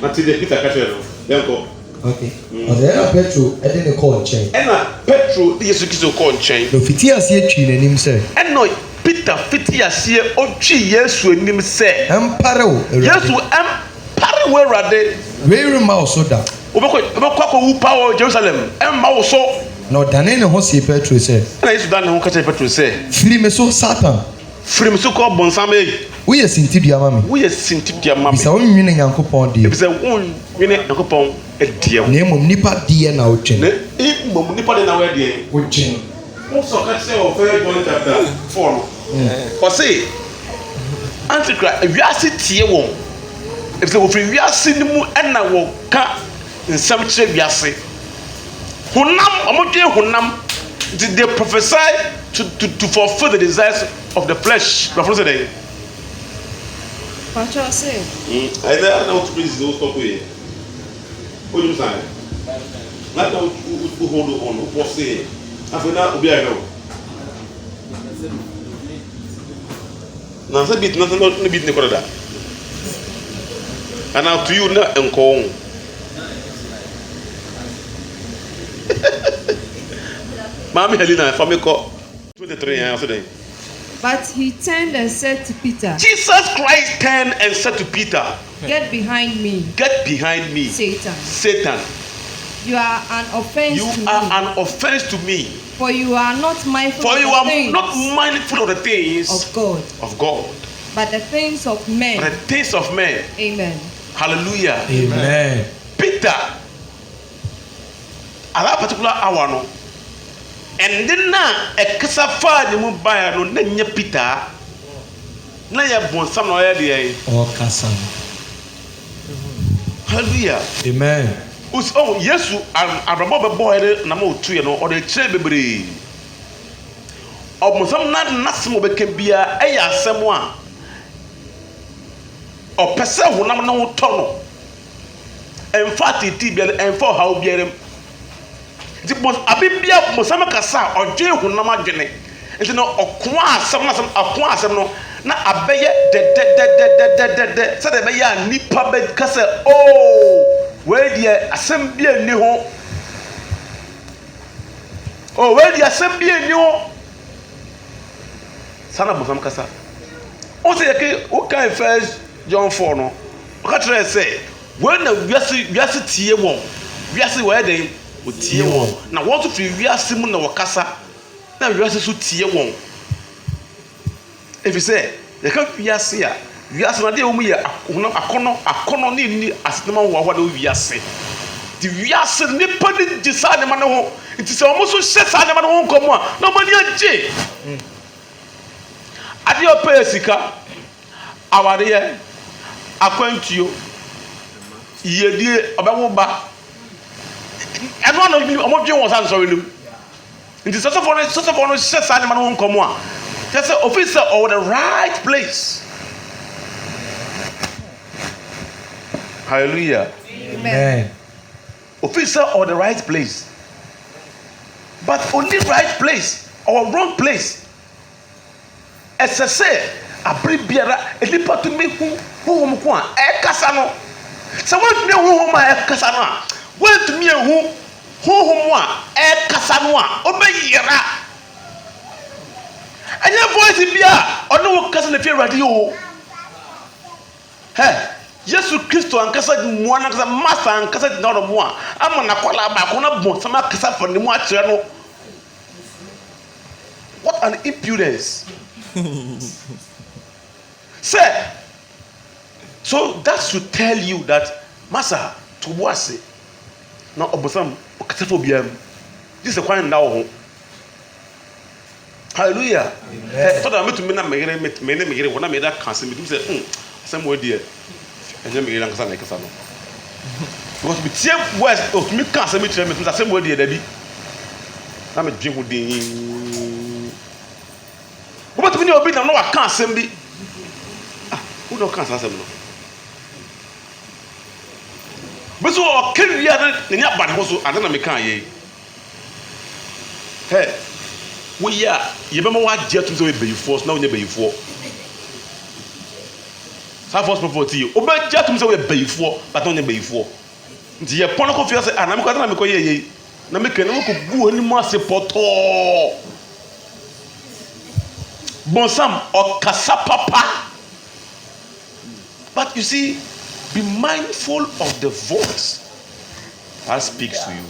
Until the Peter Catcher, then go. okay. Then Petro, I didn't call chain. And Petro, yes, you can call chain. The Fitias here, chin and him say, and no, Peter Fitias here, Ochi, yes, when him say, Amparo, yes, who am where are they? very mouse soda. Who power Jerusalem, and mouse so. No, Danene Hossi Petro said, And I used to done who catch Petro say, free me so Satan. Free me so called Bonsame. We are Sintidia Mammy. We are Sintidia Mammy. It's a woman in Yanko Pond. It's a woman in Yanko Pond, a dear name of Nipa dear now, Chin. Nipa in our day. With Chin. Also, can say of 3 John chapter 4. For say, Antichrist, if you are sitting here, if they will free, we are seeing them and I will cut in some trade. We are saying, Hunam, Omoje Hunam, they prophesy to fulfill the desires of the flesh. Pastor say. I know to please those people here. What do you say? Not now who hold on, what say? After that, we are now. Now, say bit nothing, not bit Nicola. And now to you, not uncle. Mammy Helena, for me, call 23 years today. But he turned and said to Peter, Jesus Christ turned and said to Peter, Get behind me, Get behind me, Satan. Satan. You are an offense You to are me. an offense to me. For you are not mindful For of you the are things not mindful of the things of God, of God, but the things of men. but the things of men. Amen. Hallelujah. Amen. Peter, at that particular hour, no, and then now a casafa the mobile no nanya Peter. Na ya bon sam no ya de. Oh, Kasam. Hallelujah. Amen. Oh, Yesu abrabo be boy na ma otu ye no o de kire bebre. Obusam na nasem obeka bia e ya asem a opese honam na wo to no. Emfa titi bia emfa ha obiarem. Ti bon abibia musam kasa odwe honam adwene. Nti no okwa asem na asem akwa asem no na abeye de se de be ya nipa be kasa oh where the assembly ni ho oh where the assembly ni ho sana bo sam kasa o se ke o kan First John 4 no o ka try say when na wiase tie won wiase where dey o tie won na won to fi wiase mu na wo kasa na wiase so tie won if you say they can wiase a wiase na dey o mu ye akono ni asenema wo ahwa na wiase di wiase nipa ni gisa ne ma ne ho nti se omo so hye sa ne ma ne ho nkomo a na mani age ade opa sika aware ye akwantuo yedie obewo ba eno na omo dwen wo san so welum nti sosofo no hye sa ne ma ne ho nkomo a just officer or the right place. Hallelujah. Amen. Officer or the right place. But only right place or wrong place. As I say, a brief biara, a lipa to me who kwa e kasano. Someone me who ma e kasano. Well to me who mwa e kasano obeyira. And your voice bia or no kasa na fear radio. Hey. Yesu Kristo ankasa mwana kasa master ankasa na ro mo a ama na kwala ba ko na bon sama kasa for ne mo a kire no. What an impudence. Say, so that should tell you that masa to wase na obosam okata fo biam. This is kwan na wo ho. Hallelujah. So that me to me na megere wona me da kan se me say some way there. And then we can say like that. Because we see west of me can't say me tell me to say more there be. Na me drink with the. But when you obi na no wa can't say be. Who don't can't say no. But so o can ya na bad ho so and na me can ye. Hey, we ya ye be ma wa je to say be force na we be for. Sa force property o be ja tum say we bayifo but no bayifo nti ye pon ko fia say na me ko na me ko ye na me kan ko gu ani mo ase poto bon sam o kasa papa. But you see, be mindful of the voice that speaks to you.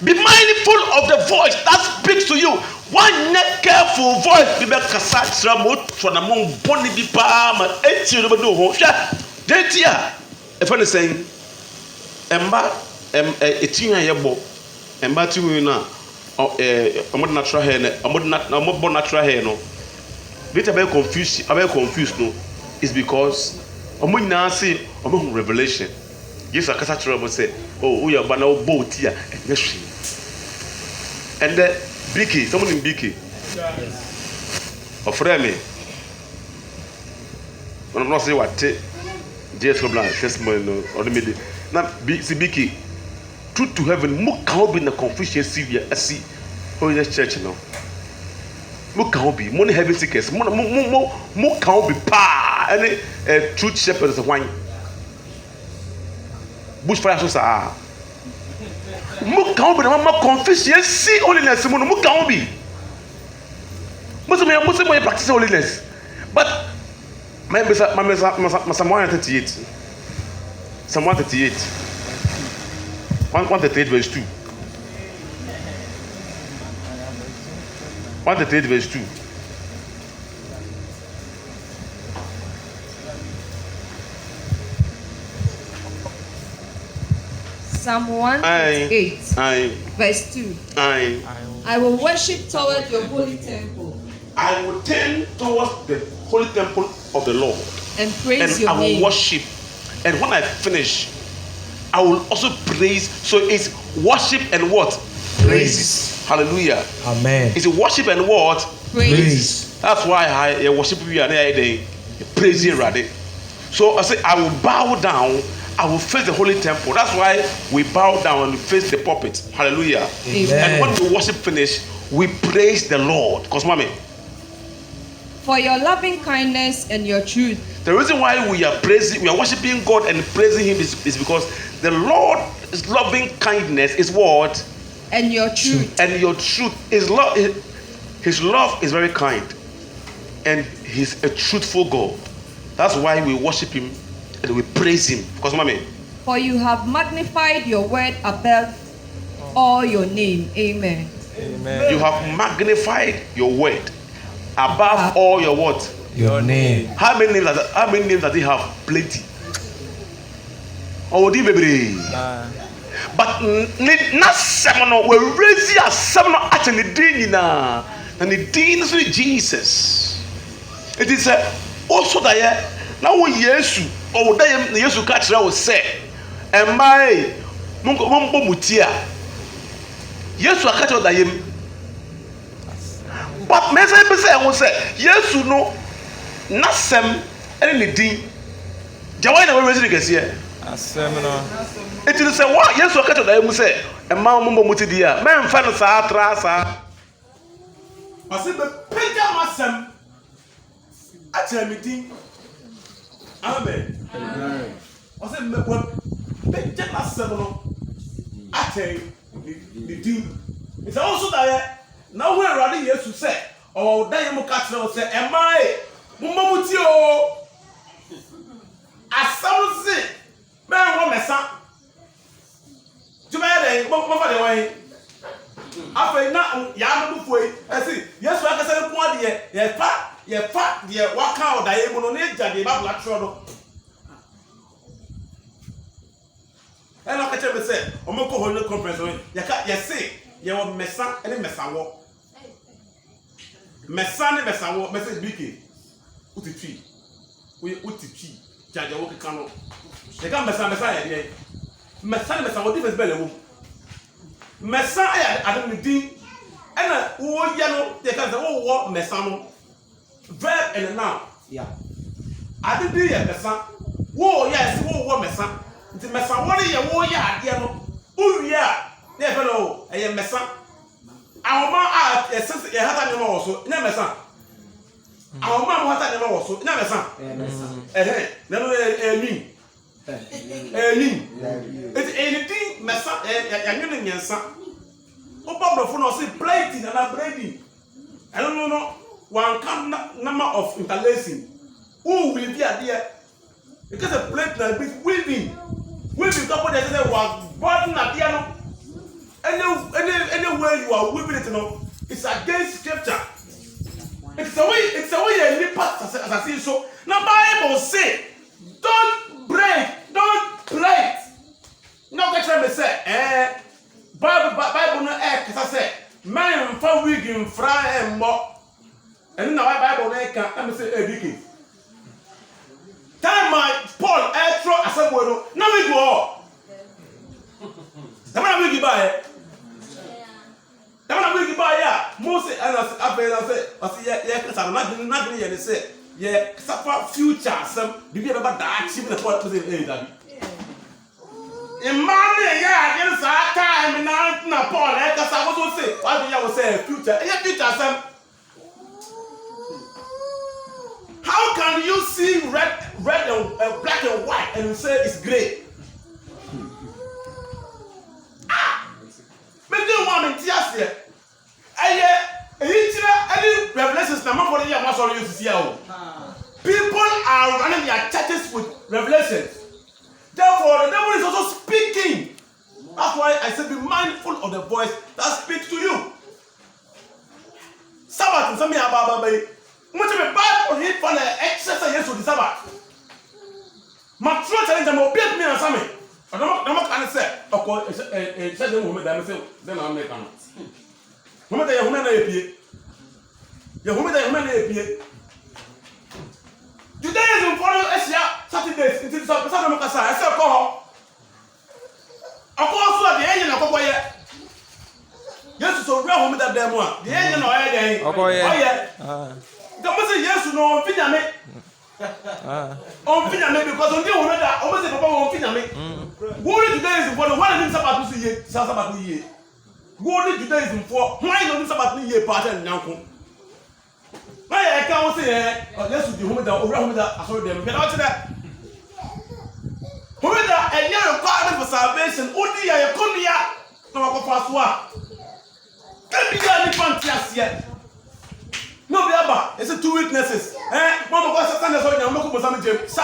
Be mindful of the voice that speaks to you. One careful voice be kasa tramo twana mon boni bi pa ma enti no do ho hwa dentia e fa ne sen emba etinwa ye bo emba tiwu na omod natural hair na omod natural hair no later be confused no is because omod na say omod revelation Jesus kasa tramo say oh we are ba na bo ti a enye hwe And then Biki, someone in Biki. Of me. I'm not saying what JS Koblan, testimony or the middle. Now, Biki, truth to heaven, mo can't be in the Confucian Sylvia, I see, Holiness Church now. Mo can't be, money heaven seekers, mo can't be pa, any truth shepherd is a wine. Bushfire so sa. Mo can't be, mo Confucian see holiness, mo can't be. Most of me practice holiness, but my Psalm 138, Psalm 138, 138 verse 2, 138 verse 2. Psalm 138, verse 2. I will worship toward your holy temple. I will turn towards the holy temple of the Lord and praise your name. And I will worship. And when I finish, I will also praise. So it's worship and what? Praises. Hallelujah. Amen. It's worship and what? Praise. That's why I worship you and I praise you rather. So I say I will bow down. I will face the holy temple. That's why we bow down and face the pulpit. Hallelujah. Amen. And when the worship finish, we praise the Lord. Because mommy, for your loving kindness and your truth. The reason why we are worshiping God and praising Him is because the Lord's loving kindness is what? And your truth. And your truth is love. His love is very kind, and He's a truthful God. That's why we worship Him and we praise Him. Because, mommy, for you have magnified your word above all your name. Amen. Amen. You have magnified your word above all your what? Your name. How many names does He have? Plenty. Oh, baby. But not seven. We raise your seven at the dinner, and the dinner is Jesus. It is also that now we Yesu or that Yesu catch that was say, and my mumbo mutia. Yesu catch that him. But me say say Yesu no nasem any din. Jawai na we raise the kesiye. Asem no. It is say what Yesu catch that him say, and my mumbo muti dia. Me mfa no sa atra sa. Ase be pega masem. Acha me din. Amen. Amen. Ase me pega masem no. Acha me din. It's also that now we are ready Yesu say, oh, that you catch now say, am I? Mumamuti o. Asam say, man, what mesa? Jumaya, what for the way? After na ya no foi. I see. Yesu aka say ko ade ye fa de waka o da ye mu no ne ja de ba bla tro do. And I catch me say, o mo ko holy conference o. Ya say, ye wo mesa ene mesa wo. Mesane mesawo message biki utitwi we utitwi jaja wo keka no e ka mesa ya de mesane mesawo difference bele wo mesa ya adam din ena wo ya no de ka wo wo mesa no verb and noun yeah adam din ya mesa wo ya si wo mesa nti mesa wo ye wo ya ade no uwia na e felo e ye mesa Awoma essence e hata nyoma wo so na mesa awoma mo hata nyoma wo so na mesa na no emin it anything mesa ya nyene nyansa o pablo fo no say plating and braiding I don't know one count number of interlacing who will be there because a plate na bit weaving couple dey say was burden at there no any way you are weaving it, it's against scripture. It's the way you live past as I see so. Now Bible say, don't break, don't plate. No get me say, Bible no cause I say, man for wig in fry and more. And now Bible no can me say big. Time my Paul throw assemble no we go. The man will give by Now we buy ya. Moses and us up there. I say, yeah, nothing. They say, yeah, suffer future. Some be about that. She will put it in. In money, yeah, it's our time. And now, Paul, because I was going to say, what do you say? Future, yeah, future. Some. How can you see red and black and white and you say it's grey? Maybe you want me to ask you. Any revelations now for the year must already see you. People are running their churches with revelations. Therefore, the devil is also speaking. That's why I said be mindful of the voice that speaks to you. Sabbath and something about baby. Much of a Bible hit for the exercise of the Sabbath. My true challenge and obey me and something. I don't kind of say, of course, a certain woman that I say, then I'll make a woman that woman appear. Your woman that woman appear. Judaism follow Asia Saturdays until Saturday Makasa. I said, call. Of course, at the end of the way. Yes, so real woman that them one. The end of the day. Oh, yeah. Don't say yes, no, on Finame. On Finame, because on the woman that almost a on Finame. What Judaism for the one of them Sabbath to see Sabbath to ye. What Judaism for? Why don't Sabbath to ye pattern now? I can't say, yes, the woman that around that I saw them. But after that, woman that a year requirement for salvation, only a Konya, no, for Faswa. Can't be any fantasy yet. No, Biaba, it's a 2 witnesses. Mama was a son of a local Mozambique. Sir,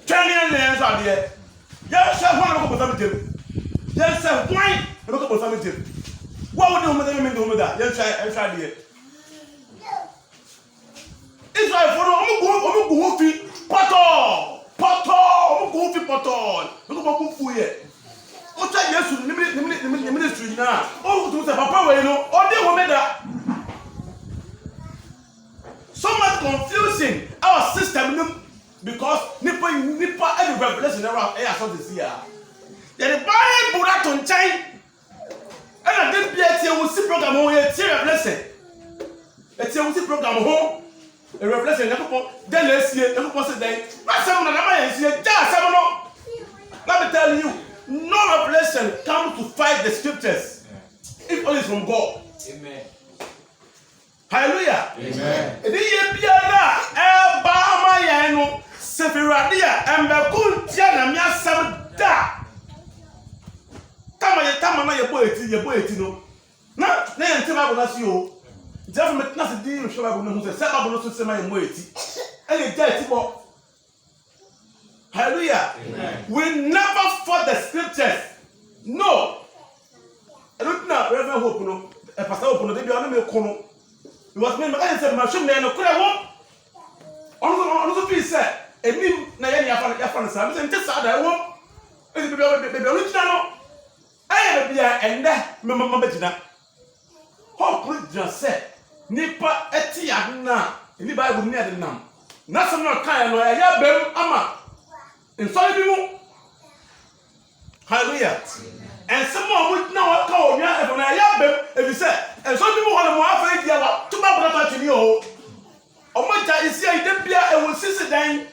Chinese lands are there. Yes, sir, one of Mozambique. Yes, sir, why? Look at Mozambique. What would you do with that? Yes, I tried it. Israel for Omugufi, Poto, Omugufi, Poto. Look at Omugufi. What I guess the ministry now? Oh, to the Papa, you know, all the women that. So much confusion our system because Nipa every revelation around air so this year. The Bible that on China and I didn't be a TLC program on a revelation. A TLC program home, a revelation, then let's see it, but someone let me tell you, no revelation comes to fight the scriptures if only from God. Amen. Hallelujah. Amen. The yebiana Bama yano Sefiradia and Bakuntia na sabda. Tama na ye boeti no. Na ntema bo na si o. Jeff met na se di no shoba bo no se seba bo no so sema ye moeti. Ele jeti bo. Hallelujah. Amen. We never fought the scriptures. No. I don't know Reverend Hope no. Pastor Hope no dey be me kono. It was me I said machine na no kura wo. Ono fi say enim na ye ya fa say me say sada wo. E be original no. Aye be bia ende me begina. Hope just say nipa eti adna. Ni Bible ni adnam. Na some no kan no ya bem ama. In sorry people. Hallelujah. And someone would now call me if I am if you say, and some people want to more afraid to my brother to you. Oh, my child is here, I didn't be a will sit down.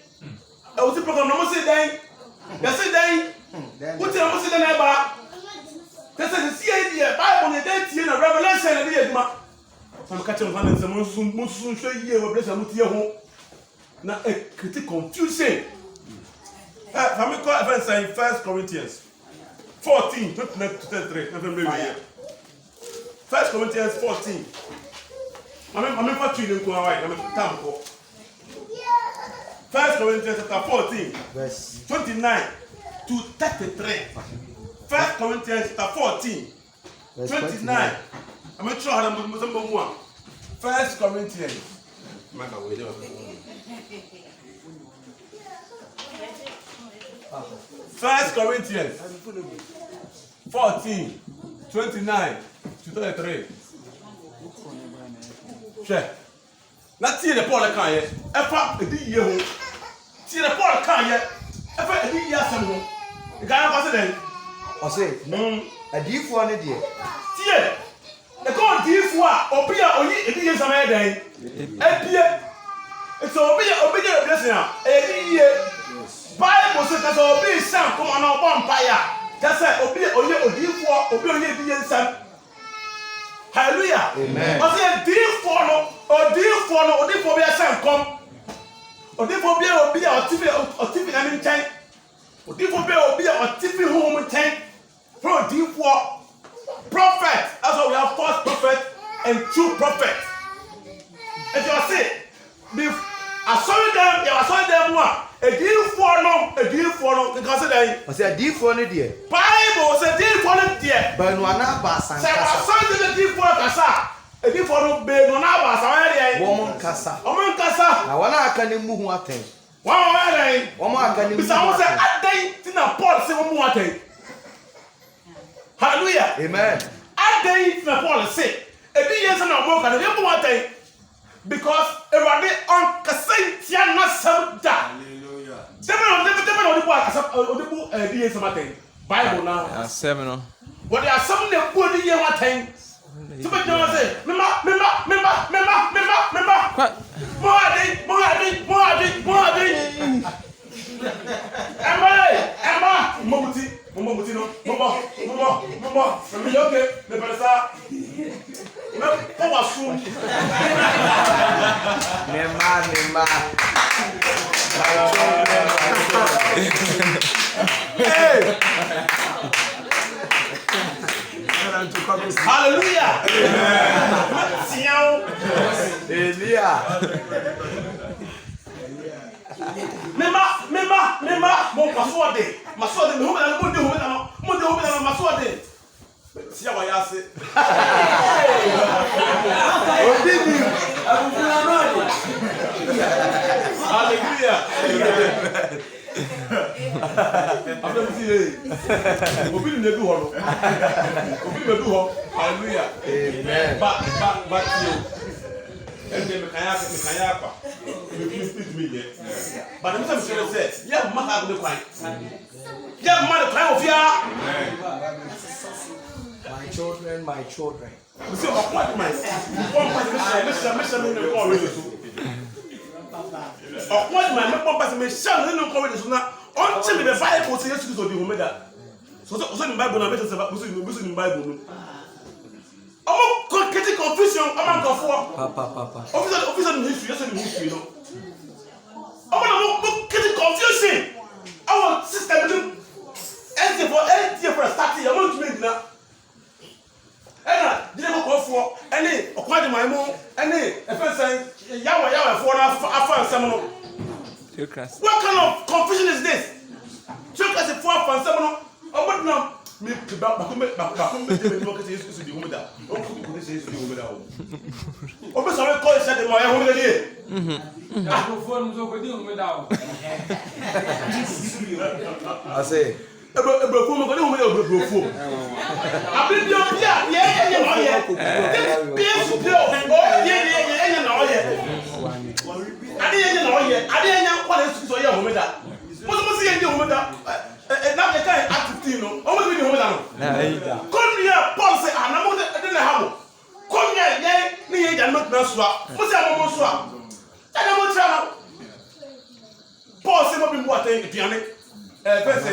I was the program, no sit down. Yes, sit down. What's the most in the neighbor? This is the idea, Bible, the date in a revelation of the Edma. I'm catching one and some Muslim show you a blessing with your home. Now, a critic confusing. I'm going to say 1 Corinthians 14, 23. 1 Corinthians 14. I'm not feeling quite. I'm a tampo. 1 Corinthians 14, verse 29 to 33. 1 Corinthians 14, 29. I'm not sure how I'm going to 1 Corinthians. 1 Corinthians 14, 29 to 33. Check. Now, see the Paul can yet. If a year, see the Paul can yet. If a year, some the guy was then. I say, a deep one, dear. tie e ko diifo a obi a oyi edi ye sama eden ebie it's obi a blessing a edi ye Bible says that obi sam come on empire just say obi oye odiifo obi oye edi ye sam hallelujah amen o say diifo no odiifo bi sam come odiifo bi obi a otifi na mi nchen odiifo bi obi a otifi hu mu nchen pro odiifo prophet, that's why we have false prophet and true prophet. If you say, I saw them one. A deal for no, because I say a deal for no dear. Bible said deal for no dear. But no basan. Say I saw the deal for Kasa. A deal for no be no na basa. Woman Kasa. Woman Kasa. I wanna can move one thing. One way. Woman can move. Because I say a day tina Paul say one thing. Hallelujah. Amen. I day na Paul say, e bi yes na mo kan e mo atan because everybody on kasentia na sabda. Hallelujah. Debe no bo akasa odibu bi yes ma tan. Bible na. 7 no. What there are some na bo di ye watan. So be no say, mema. Mo adi. Emma, Momuti no, Momo, me okay, me pesa. Me power soon. Nema. Hey. Hallelujah. Mema, mo paswade. Maswade me humela no, maswade. Si awa yase. Odini. Hallelujah. Obi ni do ho no. Hallelujah. Amen. But you. And then Mikaya. Me yet. But the Muslim says, yeah, mother of the crime. Yeah, mother crime of ya. My children. You see, what my Mr. Minna already so. What my Papa may shall no already so now. Until the Bible says to the Omega. So the Bible, I better say, Muslim Bible. Oh, getting confusion among the four. Papa. Officer in history, no. I'm getting confusion. Our system is for starting. I want to make now. And didn't go for any acquired my mom, any person, Yawa for our seminal. What kind of confusion is this? Took us a 4 and 7. Oh, but now. Me back the market is the woman that. Oh, this is the woman that. Oh, but sorry, call it said my home again. I say, now the guy at 15, almost with the woman. Come here, Paul said, and I'm not the hammer. Come here, me and not Naswa. What's that almost swap? And I'm not travel. Paul said, what more thing, Diane? That's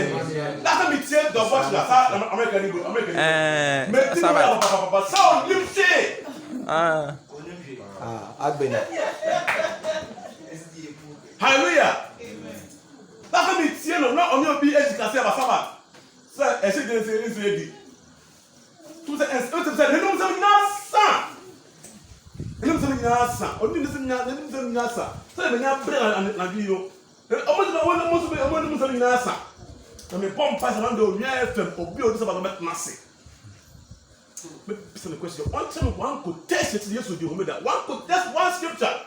me tell the watch that American. So you say, I've been. Hallelujah. That's me tell not on your be educated about Sabbath. Sir, I said, it's ready. To the said, he knows nasa. He knows nasa. Only listen, nasa. So when you have bread and you, almost nasa. I mean, bomb pass around the FM or build this about the massy. Listen, the question one could test it yes with the home that one could test one scripture.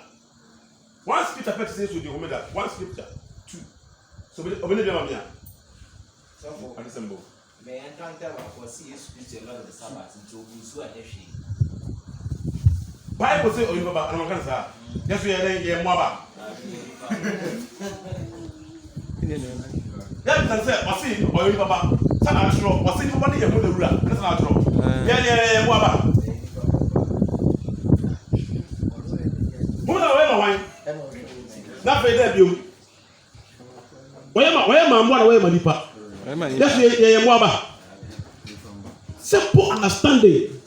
One scripture says with the home that one scripture. 2. So, we need to so, may I can't tell what see you speak a lot of the Sabbath until we saw a she. Bible says, oh, you about American. Yes, we are there, Maba. That can say, I see, or you about Sanatro, or see nobody here with the ruler. That's not true. Yeah, Waba. Who are we wine? Not very debut. Where am I? What away, Manipa? Yes, yeah, Waba. Simple understanding.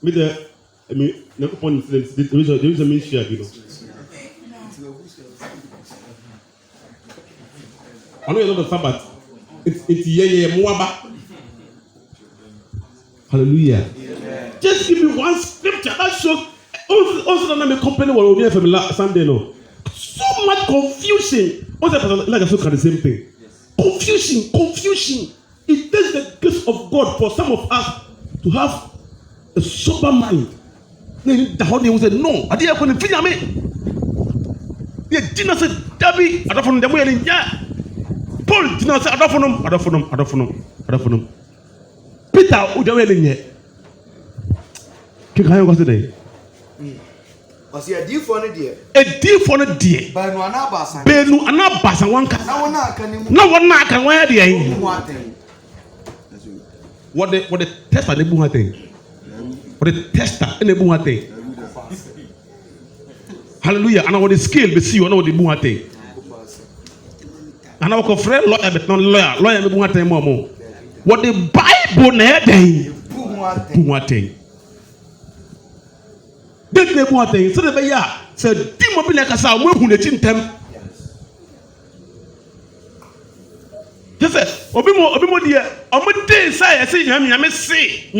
I mean, no point. There is a ministry, you know. I know you're not the Sabbath. It's yeah, Mwaba. Hallelujah. Yeah. Just give me one scripture that shows. Also, let me company what we have from Sunday. No, so much confusion. Also, like I said, the same thing. Yes. Confusion. It takes the grace of God for some of us to have a sober mind. The whole day we said no. I didn't want to finish me. The dinner said, "Debbie, I don't want them wearing yeah." Paul dinner said, "I don't want them." Peter, who the wearing yeah? Can you go today? Ɔsi adiifo no deɛ. Adiifo no deɛ. Bɛnu anabasa wanka. Na wɔn aka ne mu. Na wɔn aka wɔn deɛ yi. What the tester ne bu ha ten. What the tester ne bu ha ten. Hallelujah. Ana what the scale be see you na what the bu ha ten. Ana what friend lawyer but not lawyer me bu ha ten mo. What the Bible na den. Bu ha ten. Did they want things? So the ya said, Dimobile Casa, we who let him. Just said, Obimo dear, on day say, I say, Yamisi,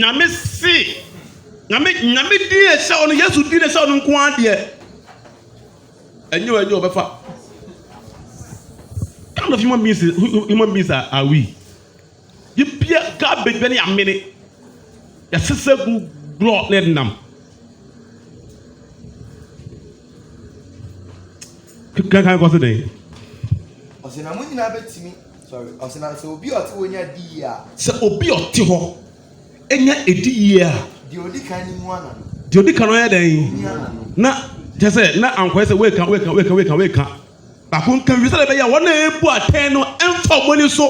Yami dear, so on yes, who did a sound on Quan dear. And you are your buffer. Kind of human beings are we? You be a garbage penny a minute. Your sister who brought them. Can I go today? Osina mu nyina betimi. Sorry. Osina se obi oti wonya di ya. Se obi oti ho. Enya edi ya. Di odi kan ni mu ana. Di odi kan ya dan. Na just say na anko say wake. Ba kun kan wi say be ya won na ebu aten no emfa money so.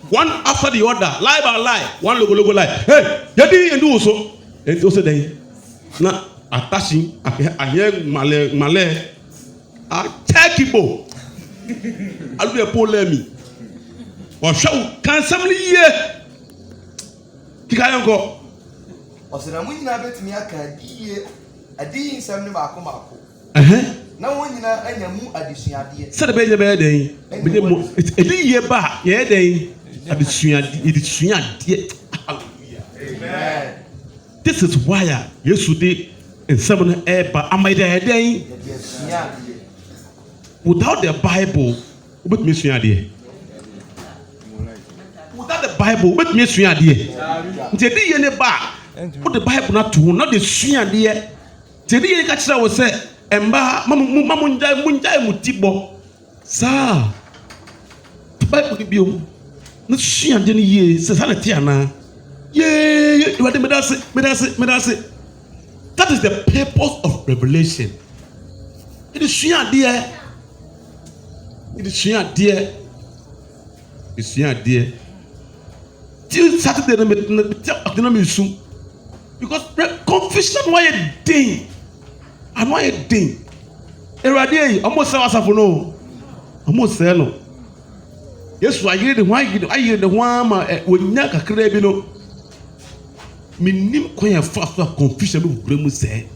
One after the other, lie by lie, one logo lie. Hey, yadi endu so. Enti o se dan. Na atashi ahe male Attackable. I'll be a poor lemmy. Or show can somebody here? Kikayanko. Osina mu nyina betimi aka die adi nsam ne maako. Na won nyina anya mu adesuade. Said the baby den. Be mo edi ye ba ye den adesuade. Hallelujah. Amen. This is why Yesu dey in seven eba amaida den. Without the Bible, what makes you idea? Without the Bible, what makes you idea? Today, any bar, put the Bible not to, not the swing idea. Today, you catch that was say, Emba, Munjai Mutibo, sir. The Bible be you. Not she and any years, says Hanatiana. Yea, you are the Medase. That is the purpose of revelation. It is she idea. It is she dear. It's she dear. Till Saturday, I don't soon. Because confession, why a day? And why a day? Every day, almost say what's for no. Almost say no. Yes, I hear the why I hear the one when Naka Crebino. Minim quite faster confusion with Bremus say.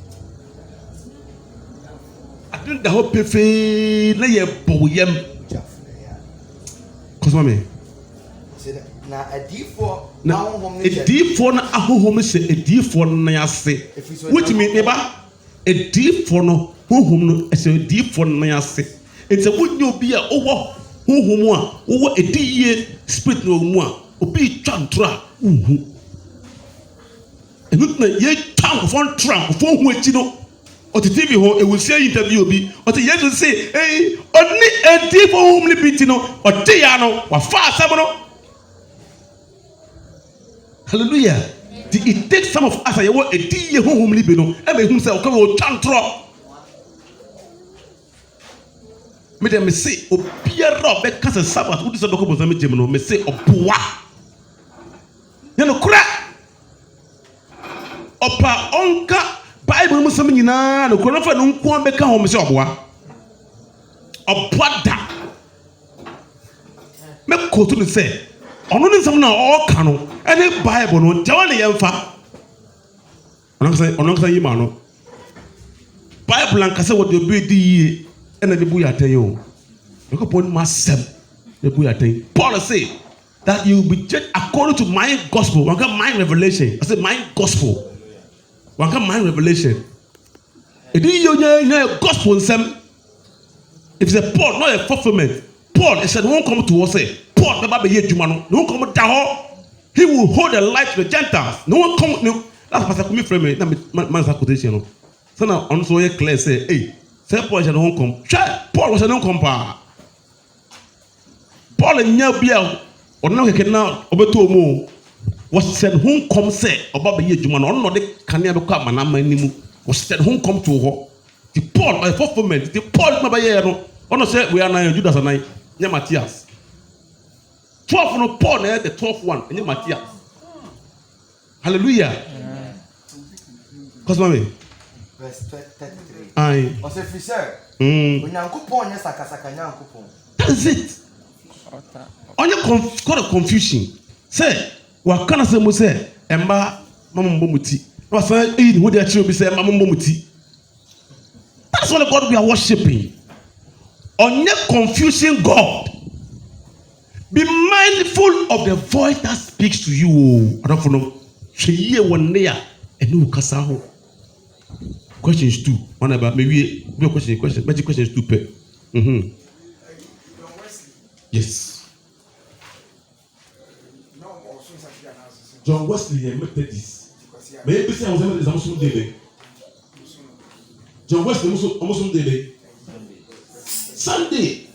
The whole pefe na ye boyem cause me na adifo na honhom ne adifo na ahohom se adifo na yase which mean eba adifo no honhom no se adifo na yase ente wonyo obi a owo honhom a owo ediye spirit no mu a obi twantro uhu enu na ye twan fon tran fon hu echi no or the TV home, it will say interview be, or the yes will say, hey, only a deep homely bitino, or Tiano, or far Sabono. Hallelujah. It takes some of us, I want a dear homely bino, and they himself come on chantro. Madam, me say, O Pierre Robert Casa Sabbath, who is a document, me say, O Bois. You know, crack. Opa onka Bible mu sam nyina no kono fa no nko beka ho me se oboa. Oboda. Me kotu ni say ono ni sam na o ka no ene Bible no ntia wane yemfa. Ono nka yi ma no. Bible anka se wo de obi di yie ene de bu ya tan yo. No ko pon ma sem de bu ya tan. Paul say that you will be judged according to my gospel. One can my revelation. I said my gospel. One can my revelation. It is your gospel in some. If it's a Paul, not a fulfillment. Paul, it said, won't come to us. Say, Paul, the Bible yet Jumano. No one come down. He will hold the light to the Gentiles. No one come. No, that's Pastor Kumi from me. Man's quotation. So now, on so clear say, hey, say Paul shall not come. Paul was not come. Paul and Yabia. Ọ̀nà kẹ̀kẹ́ náà ọbẹ̀ tó mú wọ́n sẹ́ni hún kọ́m sẹ́ ọba bẹ̀ yẹ jùmọ̀ náà ọ̀nà ọ̀dẹ kanea bẹ̀ kọ́ àmàna àmà ẹni mu wọ́n sẹ́ni hún kọ́m tó họ ti Paul ọ̀yẹ̀ fulfillment ti Paul má bẹ̀ yẹ yẹ no ọ̀nà sẹ́ wíyá náà yẹ Judas náà yẹ Matthias 12 no Paul náà yẹ the 12th one yẹ Matthias hallelujah kọ́sùmá mi. verse 33. ayi. ọ̀sẹ̀ fi sẹ́ onyankopɔn nyɛ sakasaka nyankopɔn. That is it. Onye call a confusion. Say, what can I say? Say, Emma, Mamma Momuti. No, say, who they actually say, Mamma Momuti. That's what God we are worshiping. Onye confusion God. Be mindful of the voice that speaks to you. I don't know. She hear one there and no kasaho. Questions 2. One about maybe question. Magic questions 2 per. Yes. John Wesley and Methodist. Maybe say I was able to Muslim Daily. John Wesley Muslim Daily. Sunday.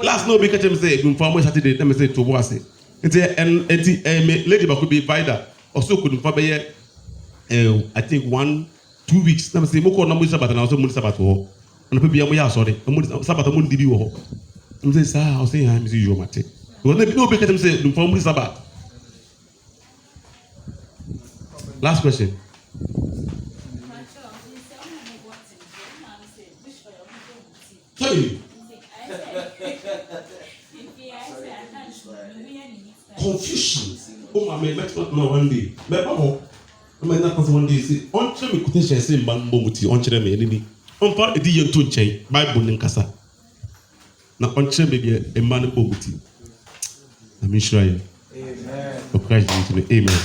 Last no be catch him say Dumfa Saturday. Let me say to Wasi. Lady could be Vida. Also could be I think 1-2 weeks. Let me say moko na Sabbath and also Sabbath ho. And people be sorry. Sabbath mo di bi ho. I'm say sir, I was saying I miss you mate. Because no be catch him say Dumfa Sabbath. Last question. Sorry. Confusion. Oh my man, let's not know one day. But I'm not one day. Say, on tell me quotation say mbambo muti. On tell me enemy. On part edi yentu nchen. Bible ninkasa. Na on tell me be a man bomuti. I'm sure you. Amen. For Christ, amen.